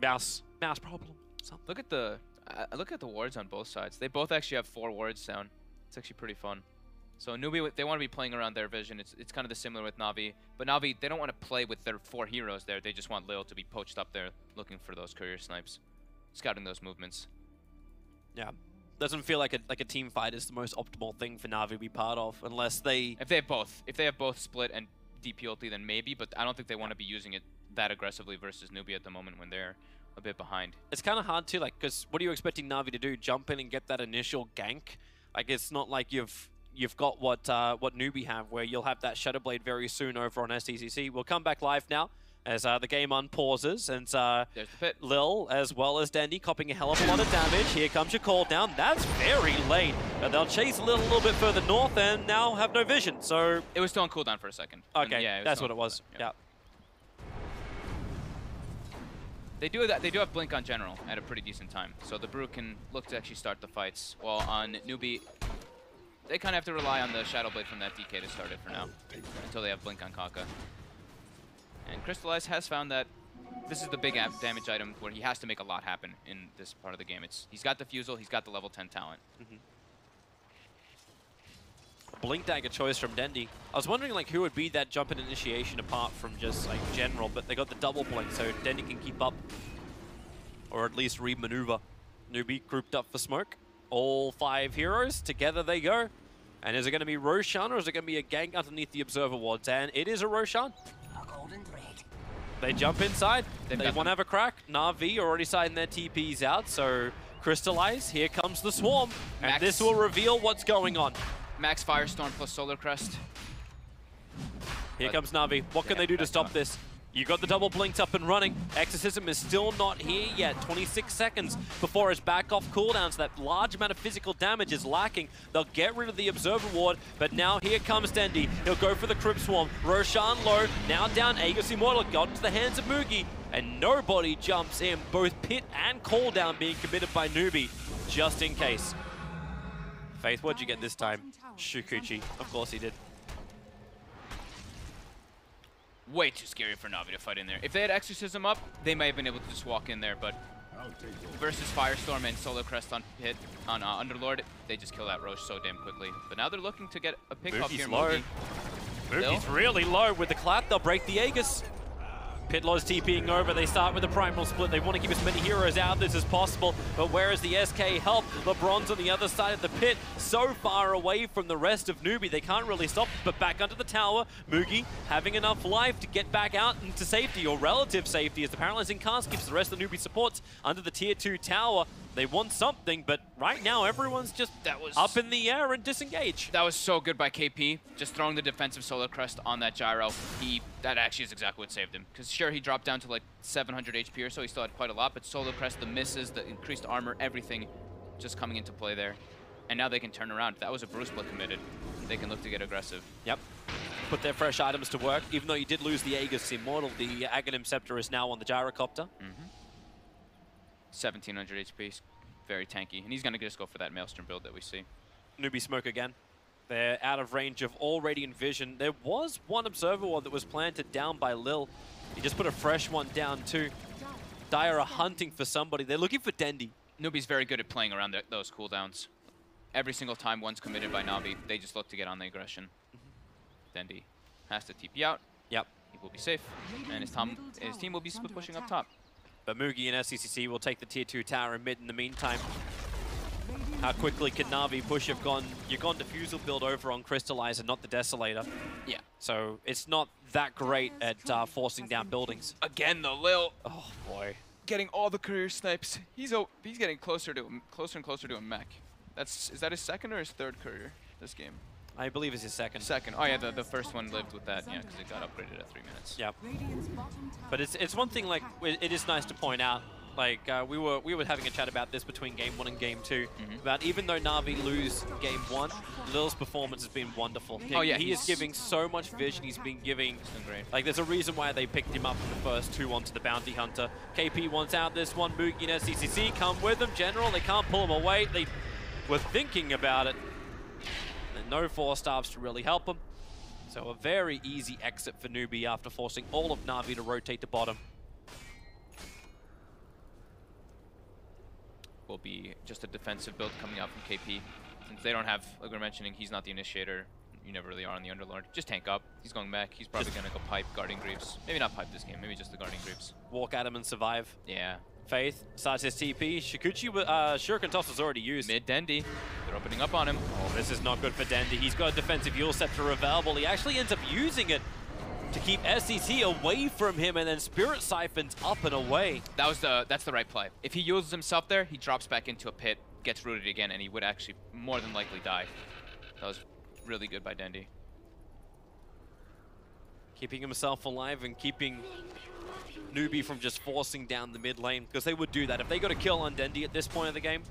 Mouse problem. Something. Look at the wards on both sides. They both actually have 4 wards down. It's actually pretty fun. So Newbee, they want to be playing around their vision. It's kind of the similar with Na'Vi. But Na'Vi, they don't want to play with their 4 heroes there. They just want Lil to be poached up there looking for those courier snipes, scouting those movements. Yeah. Doesn't feel like a team fight is the most optimal thing for Na'Vi to be part of, unless they... If they have both split and DP ulti, then maybe, but I don't think they want to be using it that aggressively versus Newbee at the moment when they're a bit behind. It's kind of hard to, like, because what are you expecting Na'Vi to do? Jump in and get that initial gank? Like, it's not like you've got what Newbee have, where you'll have that Shadow Blade very soon over on STCC. We'll come back live now as the game unpauses, and there's the pit. Lil as well as Dandy copping a hell of a lot of damage. Here comes your call down. That's very late. They'll chase Lil a little bit further north and now have no vision. So it was still on cooldown for a second. Okay, yeah, that's what it was. Yep. Yeah. They do that. They do have blink on general at a pretty decent time, so the Brew can look to actually start the fights. While on Newbee, they kind of have to rely on the Shadow Blade from that DK to start it for now, until they have blink on Kaka. And Crystallize has found that this is the big damage item where he has to make a lot happen in this part of the game. He's got the Fusel, he's got the level 10 talent. Blink dagger choice from Dendi. I was wondering like who would be that jump in initiation apart from just like general, but they got the double blink, so Dendi can keep up or at least re-maneuver. Newbee grouped up for smoke. All 5 heroes together they go. And is it going to be Roshan or is it going to be a gank underneath the observer wards? And it is a Roshan. They jump inside. They want to have a crack. Na'Vi already signing their TPs out, so Crystallize, here comes the swarm. And Max. this will reveal what's going on. Max Firestorm plus Solar Crest. Here comes Na'Vi. What can they do to stop this? You got the double blinks up and running. Exorcism is still not here yet. 26 seconds before his back off cooldown, so that large amount of physical damage is lacking. They'll get rid of the Observer Ward, but now here comes Dendi. He'll go for the Crypt Swarm. Roshan low, now down. Aegis Immortal got into the hands of Mugi, and nobody jumps in. Both Pit and cooldown being committed by Newbee, just in case. Faith, what'd you get this time? Shukuchi. Of course he did. Way too scary for Na'Vi to fight in there. If they had Exorcism up, they might have been able to just walk in there, but versus Firestorm and Solar Crest on hit on Underlord, they just kill that Roche so damn quickly. But now they're looking to get a pick up here. Mugi's really low with the clap. They'll break the Aegis. Pitlaw's TPing over. They start with a primal split. They want to keep as many heroes out of this as possible. But where is the SK help? LeBron's on the other side of the pit, so far away from the rest of Newbee. They can't really stop, but back under the tower. Mugi having enough life to get back out into safety, or relative safety, as the paralyzing cast keeps the rest of the Newbee supports under the tier 2 tower. They want something, but right now everyone's just up in the air and disengaged. That was so good by KP, just throwing the defensive Solar Crest on that gyro. That actually is exactly what saved him. Because sure, he dropped down to like 700 HP or so, he still had quite a lot, but Solar Crest, the misses, the increased armor, everything just coming into play there. And now they can turn around. That was a Bruce split committed. They can look to get aggressive. Yep. Put their fresh items to work. Even though you did lose the Aegis Immortal, the Aghanim Scepter is now on the gyrocopter. 1700 HP, very tanky. And he's going to just go for that Maelstrom build that we see. Newbee smoke again. They're out of range of all Radiant Vision. There was one Observer Ward that was planted down by Lil. He just put a fresh one down too. Dire are hunting for somebody. They're looking for Dendi. Newbee's very good at playing around those cooldowns. Every single time one's committed by Na'Vi, they just look to get on the aggression. Dendi has to TP out. Yep. He will be safe. And his team will be pushing up top. But Mugi and SCCC will take the tier 2 tower in mid in the meantime. How quickly can Na'Vi push? You've gone Diffusal build over on Crystallizer, not the Desolator. Yeah. So it's not that great at forcing down buildings. Again, though, Lil. Oh boy. Getting all the career snipes. He's getting closer and closer to a mech. Is that his second or his third career this game? I believe it's his second. Second. Oh yeah, the first one lived with that, yeah, because it got upgraded at 3 minutes. Yeah. But it's one thing, like, it is nice to point out, like, we were having a chat about this between Game 1 and Game 2, about even though Na'Vi lose Game 1, Lil's performance has been wonderful. Oh yeah, he is giving so much vision. He's been giving, like, there's a reason why they picked him up in the first 2 onto the Bounty Hunter. KP wants out this one. Mugi and SCCC come with him. General, they can't pull him away. They were thinking about it. And no 4 staffs to really help him. So a very easy exit for Newbee after forcing all of Na'Vi to rotate to bottom. Will be just a defensive build coming out from KP. Since they don't have, like we were mentioning, he's not the initiator. You never really are on the Underlord. Just tank up. He's going back. He's probably going to go pipe Guardian Greaves. Maybe not pipe this game. Maybe just the Guardian Greaves. Walk at him and survive. Yeah. Faith starts his TP. Shikuchi, Shuriken Toss was already used. Mid Dendi. They're opening up on him. Oh, this is not good for Dendi. He's got a defensive Yule Scepter available. He actually ends up using it to keep SCC away from him, and then Spirit Siphons up and away. That's the right play. If he uses himself there, he drops back into a pit, gets rooted again, and he would actually more than likely die. That was really good by Dendi. Keeping himself alive and keeping Newbee from just forcing down the mid lane, because they would do that. If they got a kill on Dendi at this point of the game,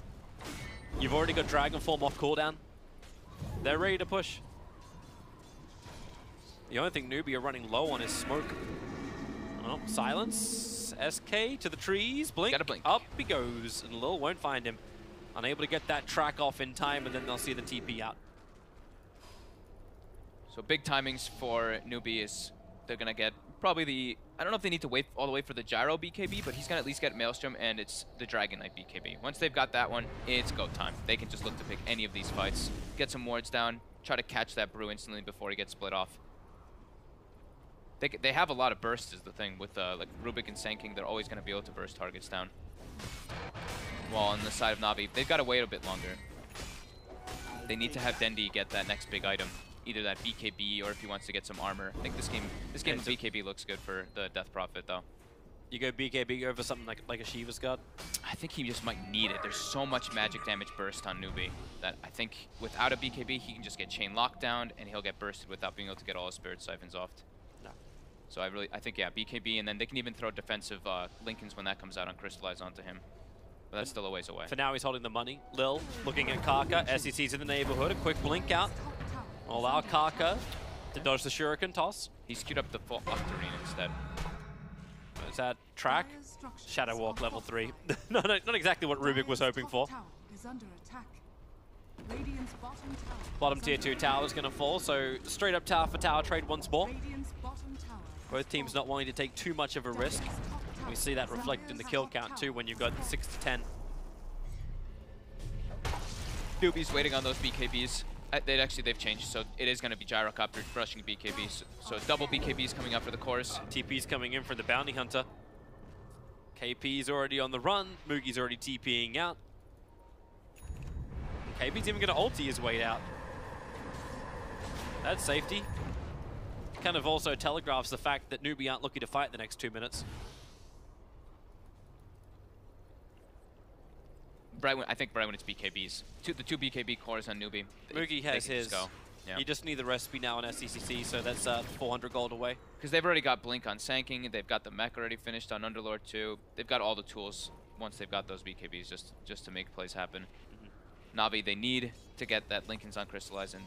you've already got Dragon Form off cooldown. They're ready to push. The only thing Newbee are running low on is smoke. Oh, silence. SK to the trees. Blink. Gotta blink. Up he goes, and Lil won't find him. Unable to get that track off in time, and then they'll see the TP out. So big timings for Newbee is they're going to get probably the... I don't know if they need to wait all the way for the Gyro BKB, but he's going to at least get Maelstrom, and it's the Dragon Knight BKB. Once they've got that one, it's go time. They can just look to pick any of these fights, get some wards down, try to catch that Brew instantly before he gets split off. They have a lot of bursts is the thing. With like Rubik and Sand they're always going to be able to burst targets down. While on the side of Na'Vi, they've got to wait a bit longer. They need to have Dendi get that next big item. Either that BKB or if he wants to get some armor. I think this game of BKB looks good for the Death Prophet though. You go BKB over something like a Shiva's Guard? I think he just might need it. There's so much magic damage burst on Newbee that I think without a BKB he can just get chain locked down and he'll get bursted without being able to get all his Spirit Siphons off. No. So I think yeah, BKB, and then they can even throw defensive Lincolns when that comes out on Crystallize onto him. But that's still a ways away. For now he's holding the money. Lil looking at Karka. SEC's in the neighborhood. A quick blink out. Allow Karka to dodge the Shuriken Toss. He's queued up the full Octarine instead. Is that track? Shadow Walk level 3. not exactly what Rubik was hoping for. Bottom tier 2 tower is going to fall, so straight up tower for tower trade once more. Both teams not wanting to take too much of a risk. We see that reflected in the kill count too when you've got 6 to 10. Newbee's waiting on those BKBs. They've changed, so it is going to be Gyrocopter rushing BKBs. So double BKBs coming up for the cores. TP's coming in for the Bounty Hunter. KP's already on the run. Mugi's already TPing out. And KP's even going to ulti his way out. That's safety. Kind of also telegraphs the fact that Newbee aren't looking to fight the next 2 minutes. I think right when it's BKBs. The two BKB cores on Newbee. Mugi has his. Go. Yeah. You just need the recipe now on SCCC, so that's 400 gold away. Because they've already got Blink on Sanking, they've got the mech already finished on Underlord too. They've got all the tools once they've got those BKBs just to make plays happen. Na'Vi, they need to get that Lincoln's on Crystallize, and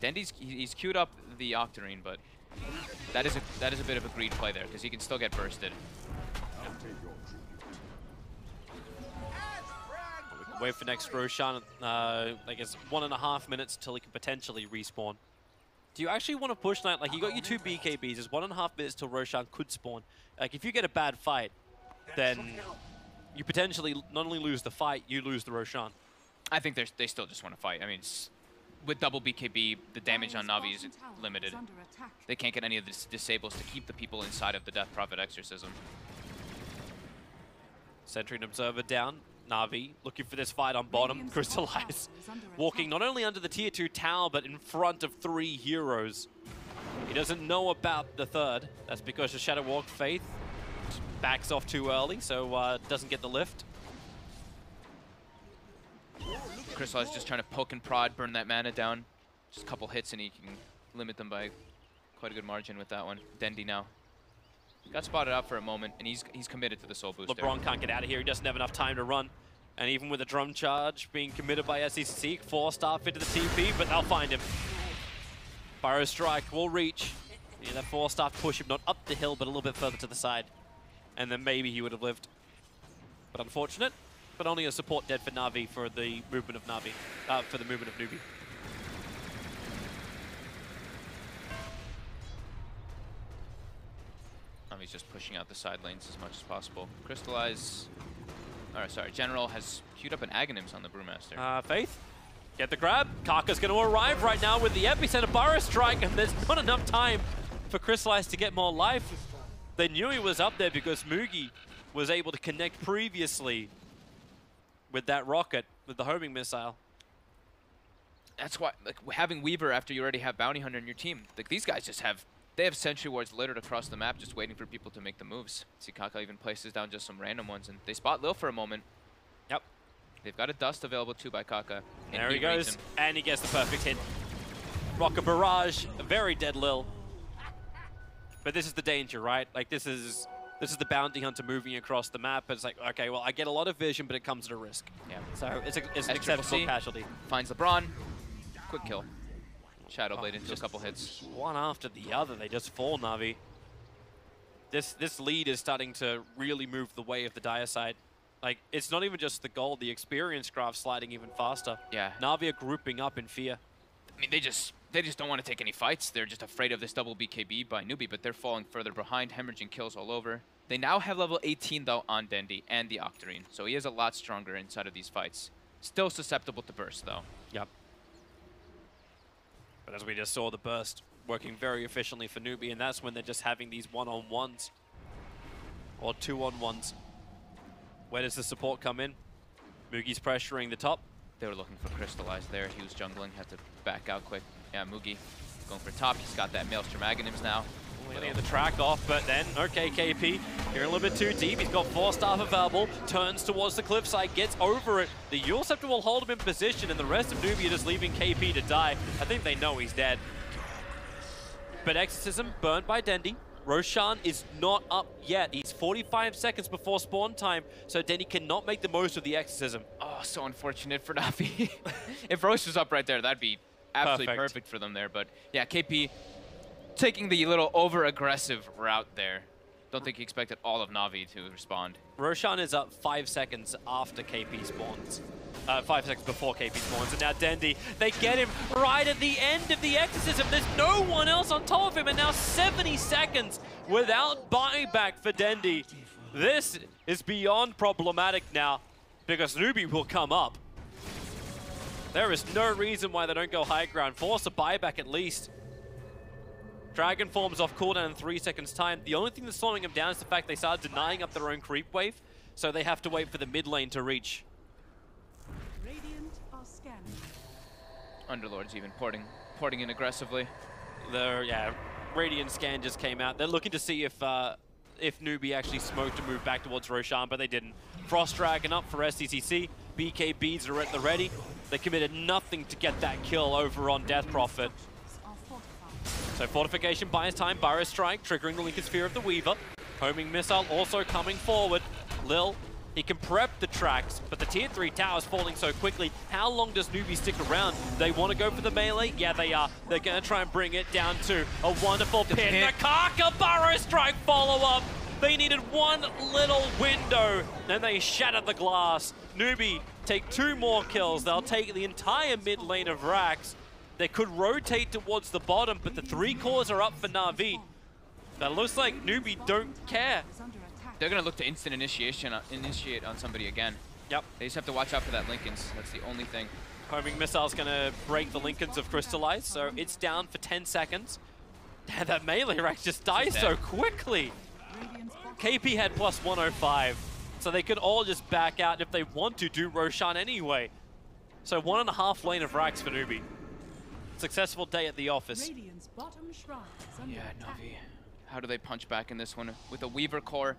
Dendi's he's queued up the Octarine, but that is a bit of a greed play there because he can still get bursted. Wait for next Roshan. I guess 1.5 minutes till he can potentially respawn. Do you actually want to push that? Like, you got your 2 BKBs. There's 1.5 minutes till Roshan could spawn. Like, if you get a bad fight, then you potentially not only lose the fight, you lose the Roshan. I think they still just want to fight. I mean, with double BKB, the damage on Na'Vi is limited. They can't get any of the disables to keep the people inside of the Death Prophet Exorcism. Sentry and Observer down. Na'Vi looking for this fight on bottom. Crystallize walking not only under the tier 2 tower, but in front of 3 heroes. He doesn't know about the third. That's because the Shadow Walk Faith backs off too early, so doesn't get the lift. Crystallize just trying to poke and prod, burn that mana down. Just a couple hits and he can limit them by quite a good margin with that one. Dendi now. Got spotted out for a moment, and he's committed to the Soul Booster. LeBron can't get out of here. He doesn't have enough time to run. And even with a drum charge being committed by SCC, 4-star fit to the TP, but they'll find him. Pyro Strike will reach. Yeah, that 4-star push him not up the hill, but a little bit further to the side. And then maybe he would have lived. But unfortunate, but only a support dead for Na'Vi for the movement of Na'Vi, for the movement of Newbee. He's just pushing out the side lanes as much as possible. Crystallize, or sorry, General has queued up an Aghanims on the Brewmaster. Faith Get the grab. Kaka's going to arrive right now with the epicenter Burrow Strike, and there's not enough time for Crystallize to get more life. They knew he was up there because Mugi was able to connect previously with that rocket, with the homing missile. That's why, like, having Weaver after you already have Bounty Hunter in your team, like, these guys just have, they have Sentry Wards littered across the map just waiting for people to make the moves. See, Kaka even places down just some random ones, and they spot Lil for a moment. Yep. They've got a Dust available too by Kaka. There he goes, and he gets the perfect hit. Rocket Barrage, a very dead Lil. But this is the danger, right? Like, this is the Bounty Hunter moving across the map. It's like, okay, well, I get a lot of vision, but it comes at a risk. Yeah. So it's an acceptable casualty. Finds LeBron. Quick kill. Shadowblade into a couple hits. One after the other, they just fall, Na'Vi. This lead is starting to really move the way of the Dire side. Like, it's not even just the gold, the experience graph sliding even faster. Yeah. Na'Vi are grouping up in fear. I mean, they just don't want to take any fights. They're just afraid of this double BKB by Newbee, but they're falling further behind, hemorrhaging kills all over. They now have level 18, though, on Dendi and the Octarine, so he is a lot stronger inside of these fights. Still susceptible to burst, though. Yep. But as we just saw, the burst working very efficiently for Newbee, and that's when they're just having these one-on-ones. Or two-on-ones. Where does the support come in? Mugi's pressuring the top. They were looking for Crystallize there. He was jungling, had to back out quick. Yeah, Mugi going for top. He's got that Maelstrom Aghanims now. Getting the track off, but then, okay, KP, you're a little bit too deep. He's got 4 staff available, turns towards the cliffside, gets over it. The Eul Scepter will hold him in position, and the rest of Newbee are just leaving KP to die. I think they know he's dead. But Exorcism burned by Dendi. Roshan is not up yet. He's 45 seconds before spawn time, so Dendi cannot make the most of the Exorcism. Oh, so unfortunate for Na'Vi. If Roche was up right there, that'd be absolutely perfect for them there. But yeah, KP taking the little over-aggressive route there. Don't think he expected all of Na'Vi to respond. Roshan is up 5 seconds after KP spawns. 5 seconds before KP spawns, and now Dendi, they get him right at the end of the Exorcism. There's no one else on top of him, and now 70 seconds without buyback for Dendi. This is beyond problematic now, because Newbee will come up. There is no reason why they don't go high ground. Force a buyback at least. Dragon forms off cooldown in 3 seconds time. The only thing that's slowing them down is the fact they started denying up their own creep wave, so they have to wait for the mid lane to reach. Radiant are scanning. Underlord's even porting in aggressively. Yeah, Radiant scan just came out. They're looking to see if Newbee actually smoked to move back towards Roshan, but they didn't. Frost Dragon up for SCCC. BKBs are at the ready. They committed nothing to get that kill over on Death Prophet. So Fortification buys time, Burrow Strike, triggering the Lincoln Sphere of the Weaver. Homing Missile also coming forward. Lil, he can prep the tracks, but the tier 3 tower is falling so quickly. How long does Newbee stick around? They want to go for the melee? Yeah, they are. They're going to try and bring it down to a wonderful pit. The Kaka Burrow Strike follow-up. They needed one little window, and they shattered the glass. Newbee take 2 more kills. They'll take the entire mid lane of Rax. They could rotate towards the bottom, but the 3 cores are up for Na'Vi. That looks like Newbee don't care. They're going to look to instant initiate on somebody again. Yep. They just have to watch out for that Lincolns. That's the only thing. Homing Missile's going to break the Lincolns of Crystallize, so it's down for 10 seconds. And that melee rack just dies so quickly. KP had plus 105, so they could all just back out if they want to do Roshan anyway. So 1.5 lane of racks for Newbee. Successful day at the office. Yeah, Na'Vi. How do they punch back in this one? With a Weaver core,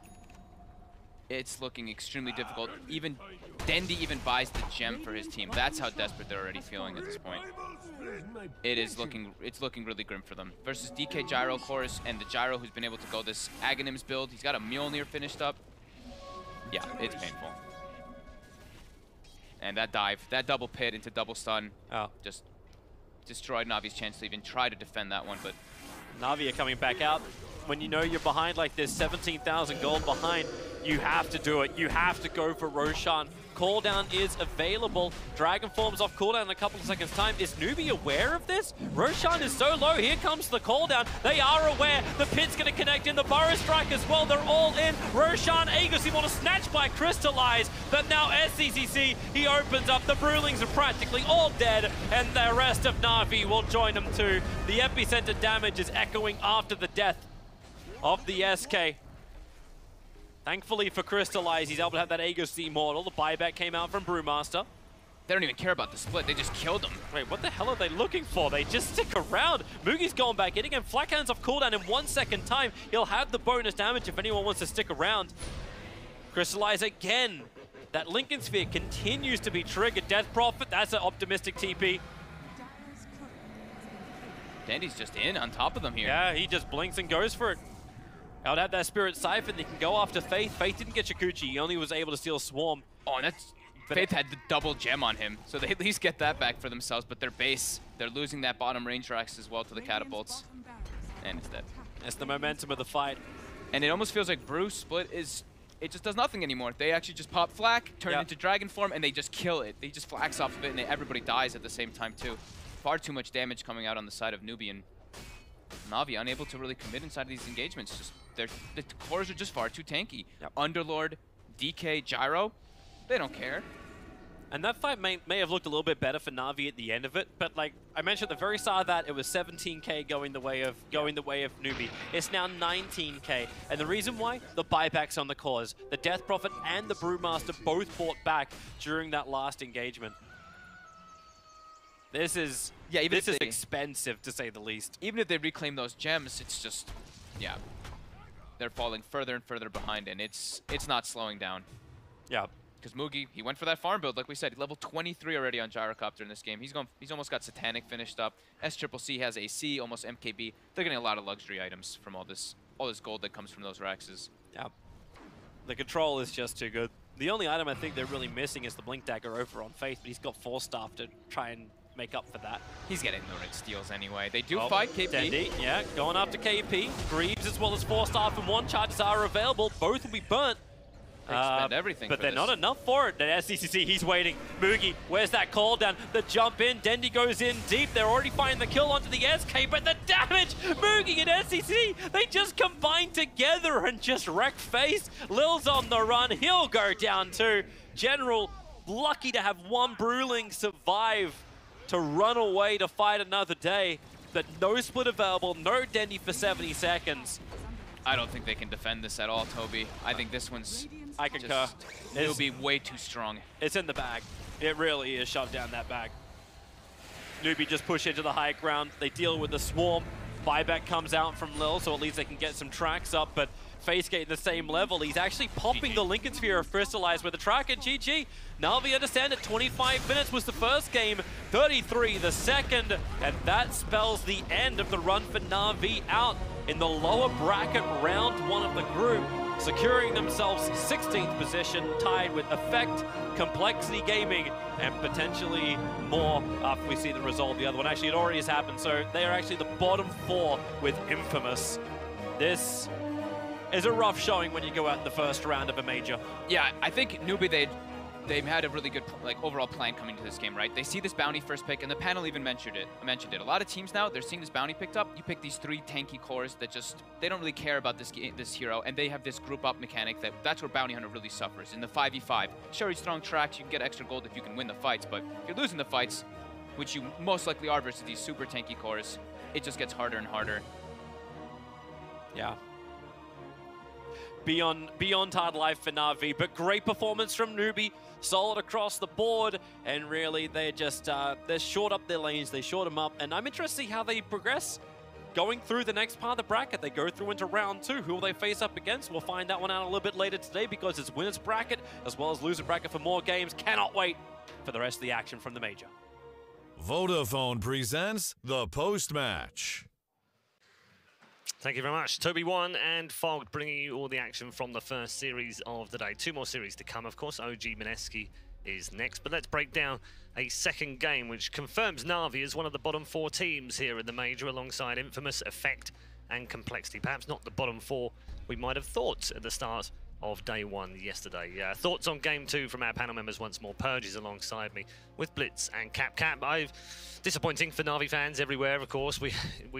it's looking extremely difficult. Even Dendi even buys the gem for his team. That's how desperate they're already feeling at this point. It's looking really grim for them. Versus DK Gyro, of course, and the Gyro who's been able to go this Aghanims build. He's got a Mjolnir finished up. Yeah, it's painful. And that dive, that double pit into double stun, just destroyed Navi's chance to even try to defend that one, but Na'Vi are coming back out. When you know you're behind like this, 17,000 gold behind, You have to do it. You have to go for Roshan. Cooldown is available. Dragon forms off cooldown in a couple of seconds' time. Is Newbee aware of this? Roshan is so low. Here comes the cooldown. They are aware. The pit's going to connect in. The Burrow Strike as well. They're all in. Roshan, Aegis, he want to snatch by Crystallize. But now SCCC, he opens up. The Brewlings are practically all dead. And the rest of Na'Vi will join them too. The epicenter damage is echoing after the death of the SK. Thankfully for Crystallize, he's able to have that Aegis Immortal. The buyback came out from Brewmaster. They don't even care about the split. They just killed him. Wait, what the hell are they looking for? They just stick around. Mugi's going back in again. Flackhand's off cooldown in 1 second time. He'll have the bonus damage if anyone wants to stick around. Crystallize again. That Lincoln Sphere continues to be triggered. Death Prophet, that's an optimistic TP. Dandy's just in on top of them here. Yeah, he just blinks and goes for it. I'll have that Spirit Siphon. They can go after Faith. Faith didn't get Shakuchi. He only was able to steal Swarm. Oh, and that's... Faith had the double gem on him, so they at least get that back for themselves, but their base, they're losing that bottom range racks as well to the catapults. And it's dead. That's the momentum of the fight. And it almost feels like Brew Split is... It just does nothing anymore. They actually just pop Flak, turn it into Dragon form, and they just kill it. They just Flax off of it, and everybody dies at the same time, too. Far too much damage coming out on the side of Newbee, and Na'Vi unable to really commit inside of these engagements. Just the cores are just far too tanky. Underlord, DK, Gyro, they don't care. And that fight may have looked a little bit better for Na'Vi at the end of it, but like I mentioned at the very start of that, it was 17k going the way of Newbee. It's now 19k, and the reason why? The buybacks on the cores. The Death Prophet and the Brewmaster both fought back during that last engagement. This is expensive to say the least. Even if they reclaim those gems, it's just they're falling further and further behind, and it's not slowing down. Yeah. Because Mugi, he went for that farm build, like we said, level 23 already on Gyrocopter in this game. He's almost got Satanic finished up. SCCC has AC, almost MKB. They're getting a lot of luxury items from all this gold that comes from those Raxes. Yeah. The control is just too good. The only item I think they're really missing is the Blink Dagger over on Faith, but he's got Force Staff to try and make up for that. He's getting the right steals anyway. They do fight KP. Dendy, yeah, going after KP. Greaves as well as Force Staff and one charges are available. Both will be burnt. They spend everything but for they're this. not enough for it. The SCCC, he's waiting. Mugi, where's that call down? The jump in, Dendy goes in deep. They're already finding the kill onto the SK, but the damage! Mugi and SCCC, they just combine together and just wreck Face. Lil's on the run, he'll go down too. General, lucky to have one Brewling survive to run away to fight another day. But no split available, no Dendy for 70 seconds. I don't think they can defend this at all, Toby. I think this one's... I concur. It'll be way too strong. It's in the bag. It really is shoved down that bag. Newbee just push into the high ground. They deal with the swarm. Buyback comes out from Lil, so at least they can get some tracks up, but Facegate the same level. He's actually popping the Lincoln Sphere of Crystallize with a track, and GG. Na'Vi understand it. 25 minutes was the first game, 33 the second, and that spells the end of the run for Na'Vi out in the lower bracket round one of the group, securing themselves 16th position, tied with Effect, Complexity Gaming, and potentially more after we see the result of the other one. Actually, it already has happened, so they are actually the bottom four with Infamous. This is a rough showing when you go out in the first round of a major. Yeah, I think Newbee, they've had a really good overall plan coming to this game, right? They see this bounty first pick, and the panel even mentioned it. A lot of teams now, they're seeing this bounty picked up. You pick these 3 tanky cores that they don't really care about this hero, and they have this group up mechanic that's where Bounty Hunter really suffers. In the 5v5, sure, he's throwing tracks, you can get extra gold if you can win the fights, but if you're losing the fights, which you most likely are versus these super tanky cores, it just gets harder and harder. Yeah. Beyond hard life for Na'Vi, but great performance from Newbee, solid across the board, and really they're just they're short up their lanes, they short them up, and I'm interested to see how they progress going through the next part of the bracket. They go through into round 2. Who will they face up against? We'll find that one out a little bit later today because it's winners bracket as well as loser bracket for more games. Cannot wait for the rest of the action from the major. Vodafone presents the post-match. Thank you very much. Toby One and Fog bringing you all the action from the first series of the day. 2 more series to come, of course. OG Mineski is next. But let's break down a second game, which confirms Na'Vi as one of the bottom 4 teams here in the major, alongside Infamous, Effect, and Complexity. Perhaps not the bottom 4 we might have thought at the start of day one yesterday. Thoughts on game two from our panel members once more. Purge is alongside me with Blitz and Cap. Disappointing for Na'Vi fans everywhere, of course. We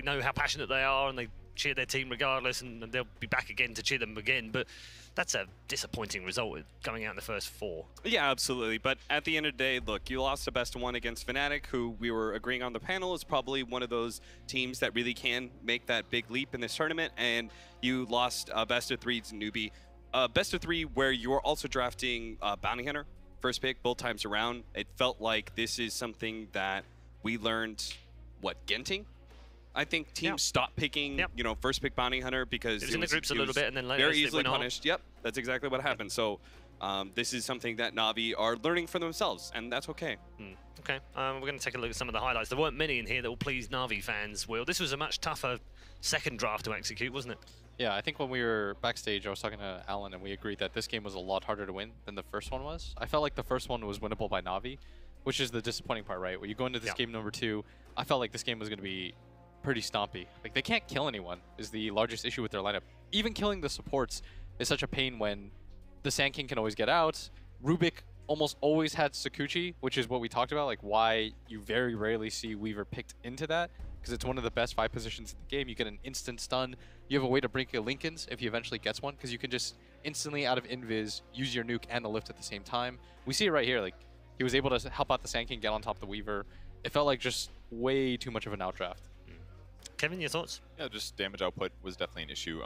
know how passionate they are and they cheer their team regardless, and they'll be back again to cheer them again. But that's a disappointing result going out in the first 4. Yeah, absolutely. But at the end of the day, look, you lost a best of 1 against Fnatic, who we were agreeing on the panel is probably one of those teams that really can make that big leap in this tournament. And you lost a best of 3 to Newbee. Best of 3 where you are also drafting Bounty Hunter, first pick, both times around. It felt like this is something that we learned, Genting? I think teams stopped picking, you know, first pick Bounty Hunter because it was in the groups a little bit, and then later very easily punished. Yep, that's exactly what happened. So this is something that Na'Vi are learning for themselves, and that's okay. Okay, we're going to take a look at some of the highlights. There weren't many in here that will please Na'Vi fans, Will. This was a much tougher second draft to execute, wasn't it? Yeah, I think when we were backstage, I was talking to Alan, and we agreed that this game was a lot harder to win than the first one was. I felt like the first one was winnable by Na'Vi, which is the disappointing part, right? When you go into this game number 2, I felt like this game was going to be pretty stompy. Like, they can't kill anyone is the largest issue with their lineup. Even killing the supports is such a pain when the Sand King can always get out. Rubik almost always had Sakuchi, which is what we talked about, like why you very rarely see Weaver picked into that, because it's one of the best 5 positions in the game. You get an instant stun. You have a way to break your Lincolns if he eventually gets one, because you can just instantly out of invis use your nuke and the lift at the same time. We see it right here. Like, he was able to help out the Sand King, get on top of the Weaver. It felt like just way too much of an outdraft. Kevin, your thoughts? Yeah, just damage output was definitely an issue.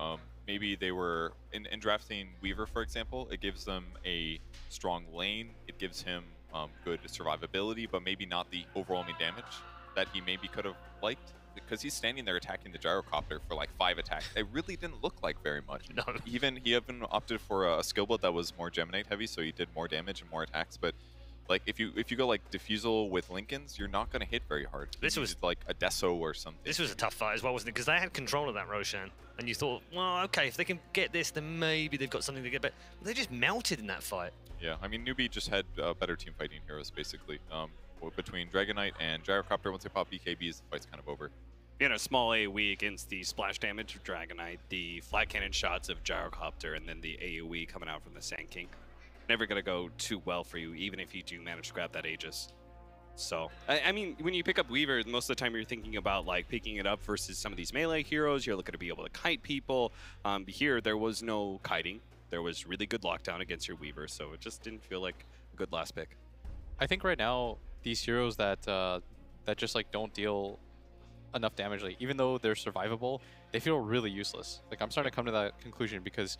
Maybe they were, in drafting Weaver, for example, it gives them a strong lane. It gives him good survivability, but maybe not the overwhelming damage that he maybe could have liked. Because he's standing there attacking the gyrocopter for like 5 attacks. It really didn't look like very much. No. He even opted for a skill build that was more Geminate heavy, so he did more damage and more attacks. But like if you go like Diffusal with Lincolns, you're not going to hit very hard. This was like a Deso or something. This was a tough fight as well, wasn't it? Because they had control of that Roshan, and you thought, well, okay, if they can get this, then maybe they've got something to get better. But they just melted in that fight. Yeah, I mean, Newbee just had better team fighting heroes, basically. Between Dragon Knight and Gyrocopter, once they pop BKBs, the fight's kind of over. You know, small AoE against the splash damage of Dragon Knight, the flat cannon shots of Gyrocopter, and then the AoE coming out from the Sand King. Never going to go too well for you, even if you do manage to grab that Aegis. So, I mean, when you pick up Weaver, most of the time you're thinking about like picking it up versus some of these melee heroes. You're looking to be able to kite people. Here, there was no kiting. There was really good lockdown against your Weaver, so it just didn't feel like a good last pick. I think right now, these heroes that that just like don't deal enough damage, like even though they're survivable, they feel really useless. Like, I'm starting to come to that conclusion because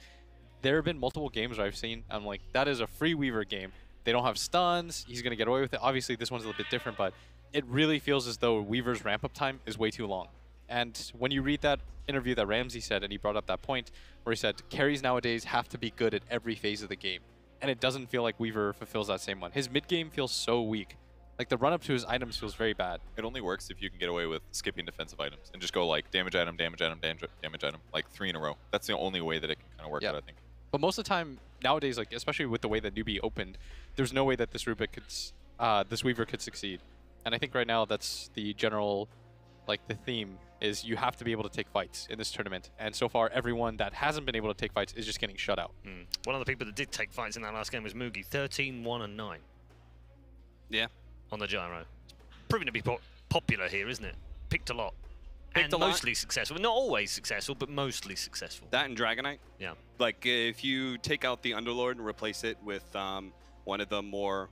there have been multiple games where I've seen, I'm like, that is a free Weaver game. They don't have stuns. He's going to get away with it. Obviously, this one's a little bit different, but it really feels as though Weaver's ramp-up time is way too long. And when you read that interview that Ramsey said, and he brought up that point where he said, carries nowadays have to be good at every phase of the game. And it doesn't feel like Weaver fulfills that same one. His mid-game feels so weak. Like, the run-up to his items feels very bad. It only works if you can get away with skipping defensive items and just go like damage item, damage item, damage item, like 3 in a row. That's the only way that it can kind of work out, I think. But most of the time nowadays, like especially with the way that Newbee opened, there's no way that this this Weaver could succeed. And I think right now that's the general, like the theme is you have to be able to take fights in this tournament. And so far, everyone that hasn't been able to take fights is just getting shut out. One of the people that did take fights in that last game was Mugi, 13, 1, and 9. Yeah. On the gyro. Proving to be popular here, isn't it? Picked a lot. Picked and mostly successful. Not always successful, but mostly successful. That and Dragon Knight? Yeah. Like, if you take out the Underlord and replace it with one of the more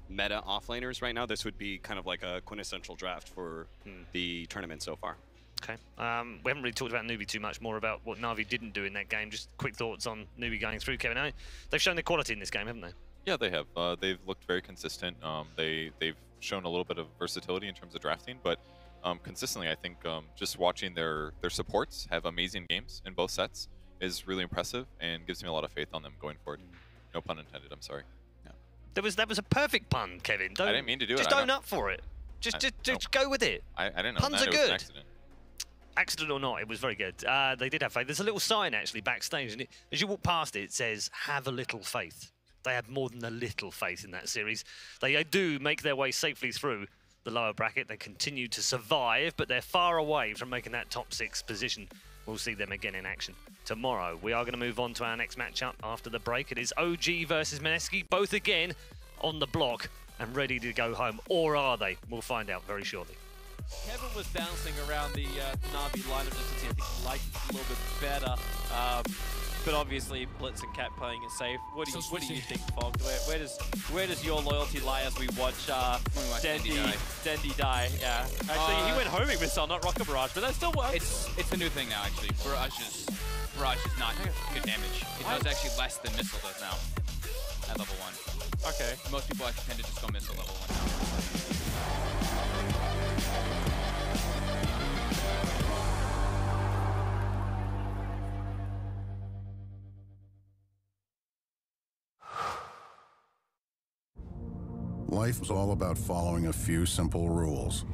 meta offlaners right now, this would be kind of like a quintessential draft for the tournament so far. Okay. We haven't really talked about Newbee too much, more about what Na'Vi didn't do in that game. Just quick thoughts on Newbee going through, Kevin. They've shown their quality in this game, haven't they? Yeah, they have. They've looked very consistent. They've shown a little bit of versatility in terms of drafting, but consistently, I think just watching their supports have amazing games in both sets is really impressive and gives me a lot of faith on them going forward. No pun intended, I'm sorry. Yeah. That was a perfect pun, Kevin. I didn't mean to do it. Just own up for it. Just go with it. I didn't know Puns that. are It good. was an accident. Accident or not, it was very good. They did have faith. There's a little sign actually backstage, and as you walk past it, it says, "Have a little faith." They have more than a little faith in that series. They do make their way safely through the lower bracket. They continue to survive, but they're far away from making that top 6 position. we'll see them again in action tomorrow. We are going to move on to our next matchup after the break. It is OG versus Mineski, both again on the block and ready to go home. Or are they? We'll find out very shortly. Kevin was bouncing around the Na'Vi lineup just to see, I think he liked it a little bit better. But obviously, Blitz and Cat playing it safe. What do you think, Fog? Where does your loyalty lie as we watch Dendi die? Yeah, actually, he went homing missile, not rocket barrage, but that still works. It's a new thing now, actually. Barrage is not good damage. It does actually less than missile does now at level 1. Okay. Most people actually tend to just go missile level 1 now. Life is all about following a few simple rules.